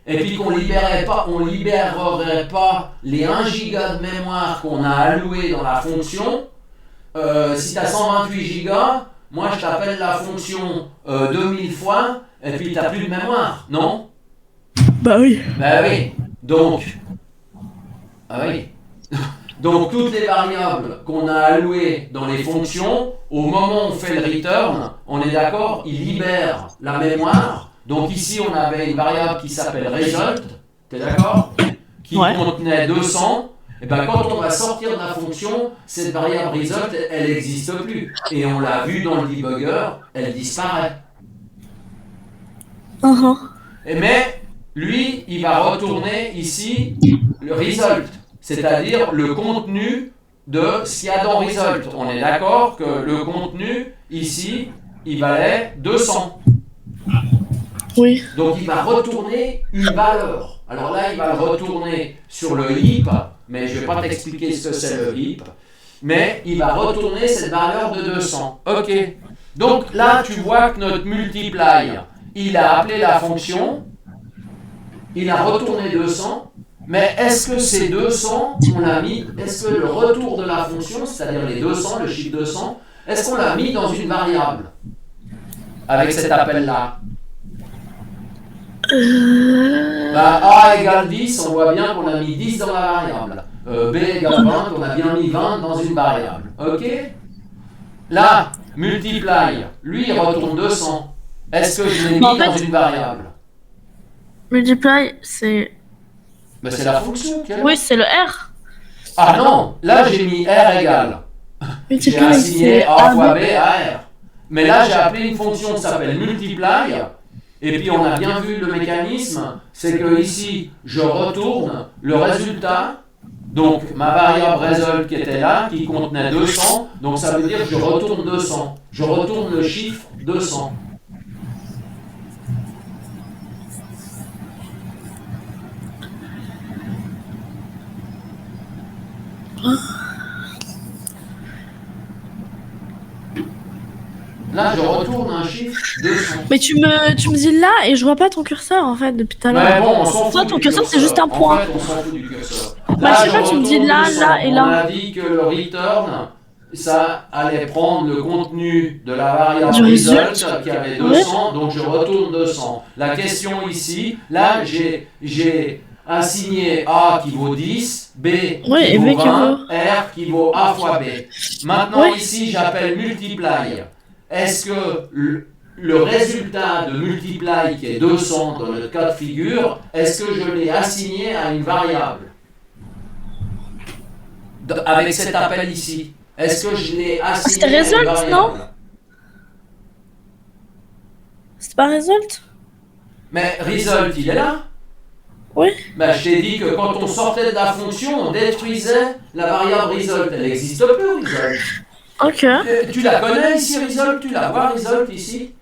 et puis qu'on libérerait pas les 1 giga de mémoire qu'on a alloué dans la fonction. Si tu as 128 gigas, moi je t'appelle la fonction 2000 fois, et puis tu n'as plus de mémoire, non? Bah oui. Ben oui, donc, ah oui. Donc toutes les variables qu'on a allouées dans les fonctions, au moment où on fait le return, on est d'accord, ils libèrent la mémoire. Donc ici on avait une variable qui s'appelle result, t'es d'accord? Qui contenait 200. Et bien quand on va sortir de la fonction, cette variable result, elle n'existe plus. Et on l'a vu dans le debugger, elle disparaît. Mais lui, il va retourner ici le result, c'est-à-dire le contenu de ce qu'il y a dans result. On est d'accord que le contenu, ici, il valait 200. Oui. Donc il va retourner une valeur. Alors là, il va le retourner sur le heap, mais je ne vais pas t'expliquer ce que c'est le heap, mais il va retourner cette valeur de 200. Ok. Donc là, tu vois que notre multiply, il a appelé la fonction, il a retourné 200, mais est-ce que ces 200, on l'a mis, est-ce que le retour de la fonction, c'est-à-dire les 200, le chiffre 200, est-ce qu'on l'a mis dans une variable avec cet appel-là? Bah, A égale 10, on voit bien qu'on a mis 10 dans la variable. B égale 20, on a bien mis 20 dans une variable. Ok? Là, multiply, lui il retourne 200. Est-ce que je l'ai mis dans une variable? Multiply, c'est... Ben, c'est la fonction. Oui, c'est le R. Ah non, là j'ai mis R égale. J'ai Multiply, assigné c'est A fois B à R. Mais là j'ai appelé une fonction qui s'appelle multiply. Et puis on a bien vu le mécanisme, c'est que ici je retourne le résultat, donc ma variable result qui était là, qui contenait 200, donc ça veut dire que je retourne 200, je retourne le chiffre 200. Là, je retourne un chiffre 200. Mais tu me dis là et je vois pas ton curseur en fait depuis tout à l'heure. Mais bon, on s'en fout. Ton curseur c'est juste un point. En fait, on s'en fout du curseur. Bah, je sais pas, tu me dis là, là et là. On a dit que le return, ça allait prendre le contenu de la variable result qui avait 200, donc je retourne 200. La question ici, là, j'ai assigné A qui vaut 10, B qui vaut 20, R qui vaut A fois B. Maintenant ici, j'appelle multiply. Est-ce que le résultat de multiply qui est 200 dans notre cas de figure, est-ce que je l'ai assigné à une variable avec cet appel ici? Est-ce que je l'ai assigné à une variable? C'était result, non? C'est pas result? Mais result, il est là? Oui. Ben, je t'ai dit que quand on sortait de la fonction, on détruisait la variable result. Elle n'existe plus, result. Ok. Tu la connais ici, result? Tu la vois, result, ici?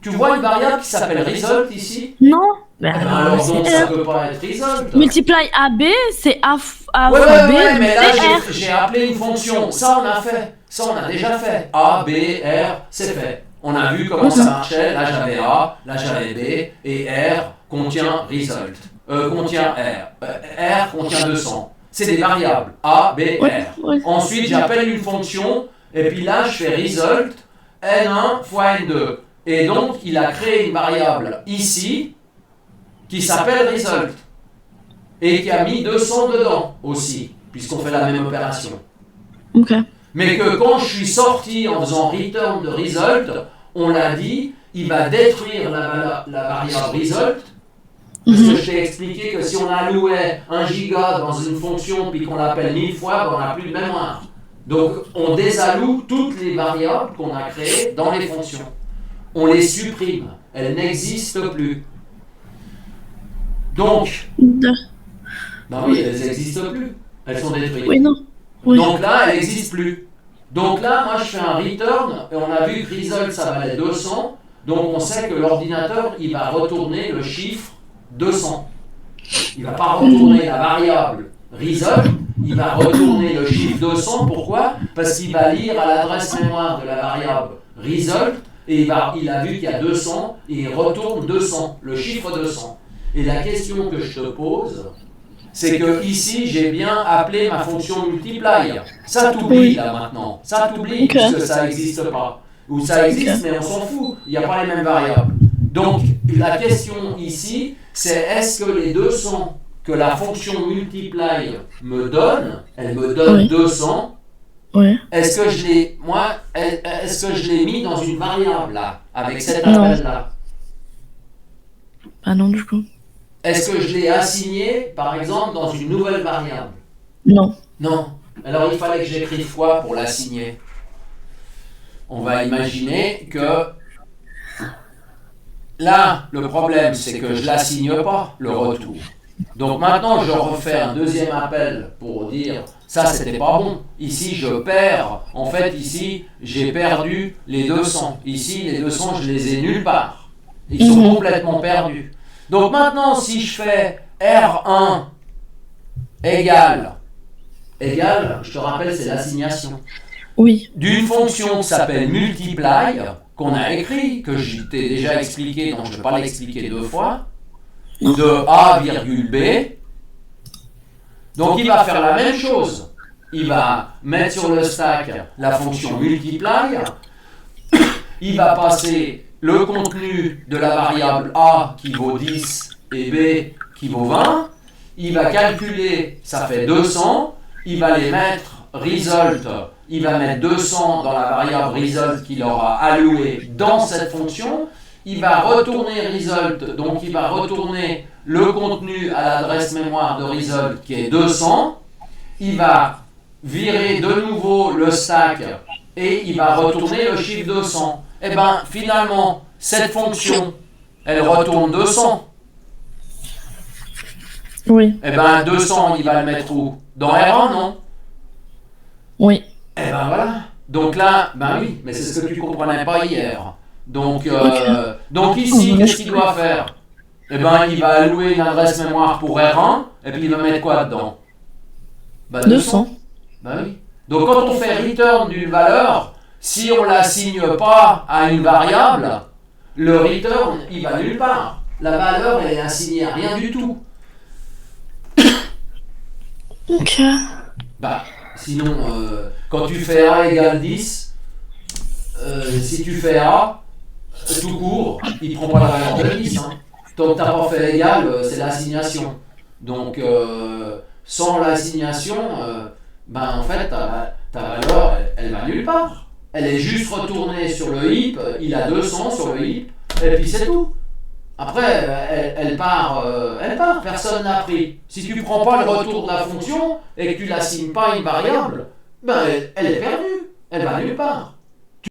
Tu vois une variable qui s'appelle result, ici? Non. Alors donc, ça ne peut pas être result. Multiply AB, c'est A fois B. Ouais, mais là, j'ai appelé une fonction. Ça, on a fait. Ça, on a déjà fait. A, B, R, c'est fait. On a vu comment ça marchait. Là, j'avais A, là, j'avais B, et R contient result. Contient R. R contient 200. C'est des variables. A, B, R. Ensuite, j'appelle une fonction, et puis là, je fais result, N1 fois N2. Et donc, il a créé une variable ici, qui s'appelle result. Et qui a mis 200 dedans aussi, puisqu'on fait la même opération. Ok. Mais que quand je suis sorti en faisant return de result, on l'a dit, il va détruire la variable result. Parce que je t'ai expliqué que si on allouait 1 giga dans une fonction puis qu'on l'appelle 1000 fois, on n'a plus de mémoire. Donc on désalloue toutes les variables qu'on a créées dans les fonctions. On les supprime. Elles n'existent plus. Donc, ben oui, elles n'existent plus. Elles sont détruites. Oui, non. Oui. Donc là, elles n'existent plus. Donc là, moi, je fais un return, et on a vu que result, ça valait 200. Donc on sait que l'ordinateur, il va retourner le chiffre 200. Il ne va pas retourner la variable result, il va retourner le chiffre 200. Pourquoi? Parce qu'il va lire à l'adresse mémoire de la variable result et il a vu qu'il y a 200 et il retourne 200, le chiffre 200. Et la question que je te pose, c'est que ici j'ai bien appelé ma fonction multiply. Ça t'oublie là maintenant. Ça t'oublie puisque ça n'existe pas. Ou ça existe mais on s'en fout. Il n'y a pas les mêmes variables. Donc la question ici, c'est est-ce que les 200 que la fonction multiply me donne, elle me donne 200. Ouais. Est-ce que je l'ai mis dans une variable là, avec cet appel là? Ah non du coup. Est-ce que je l'ai assigné, par exemple, dans une nouvelle variable? Non. Non. Alors il fallait que j'écrive quoi pour l'assigner? On va imaginer que là, le problème, c'est que je ne l'assigne pas, le retour. Donc maintenant, je refais un deuxième appel pour dire ça, c'était pas bon. Ici, je perds. En fait, ici, j'ai perdu les 200. Ici, les 200, je les ai nulle part. Ils sont complètement perdus. Donc maintenant, si je fais R1 égale, je te rappelle, c'est l'assignation. Oui. D'une fonction qui s'appelle multiply, qu'on a écrit, que je t'ai déjà expliqué, donc je ne vais pas l'expliquer deux fois, de A, virgule B. Donc il va faire la même chose. Il va mettre sur le stack la fonction multiply, il va passer le contenu de la variable A qui vaut 10 et B qui vaut 20, il va calculer, ça fait 200, il va les mettre result, il va mettre 200 dans la variable result qu'il aura allouée dans cette fonction, il va retourner result, donc il va retourner le contenu à l'adresse mémoire de result qui est 200, il va virer de nouveau le stack et il va retourner le chiffre 200. Et bien finalement, cette fonction, elle retourne 200. Oui. Et bien 200, il va le mettre où? Dans R1, non? Oui. Et ben voilà. Donc là, ben oui, mais c'est ce que tu comprenais pas hier. Donc ici, qu'est-ce qu'il doit faire? Eh ben, il va allouer une adresse mémoire pour R1, et puis il va mettre quoi dedans? Ben 200. Ben oui. Donc quand on fait return d'une valeur, si on ne l'assigne pas à une variable, le return, il va nulle part. La valeur, elle est assignée à rien du tout. Ok. Bah, sinon, quand tu fais A égale 10, si tu fais A, tout court, il ne prend pas la valeur de 10. Hein. Tant que tu n'as pas fait égal, c'est l'assignation. Donc, sans l'assignation, ben, en fait, ta valeur, elle va nulle part. Elle est juste retournée sur le heap, il a 200 sur le heap, et puis c'est tout. Après, elle part, personne n'a pris. Si tu ne prends pas le retour de la fonction et que tu ne l'assignes pas à une variable, ben, elle est perdue, elle va nulle part.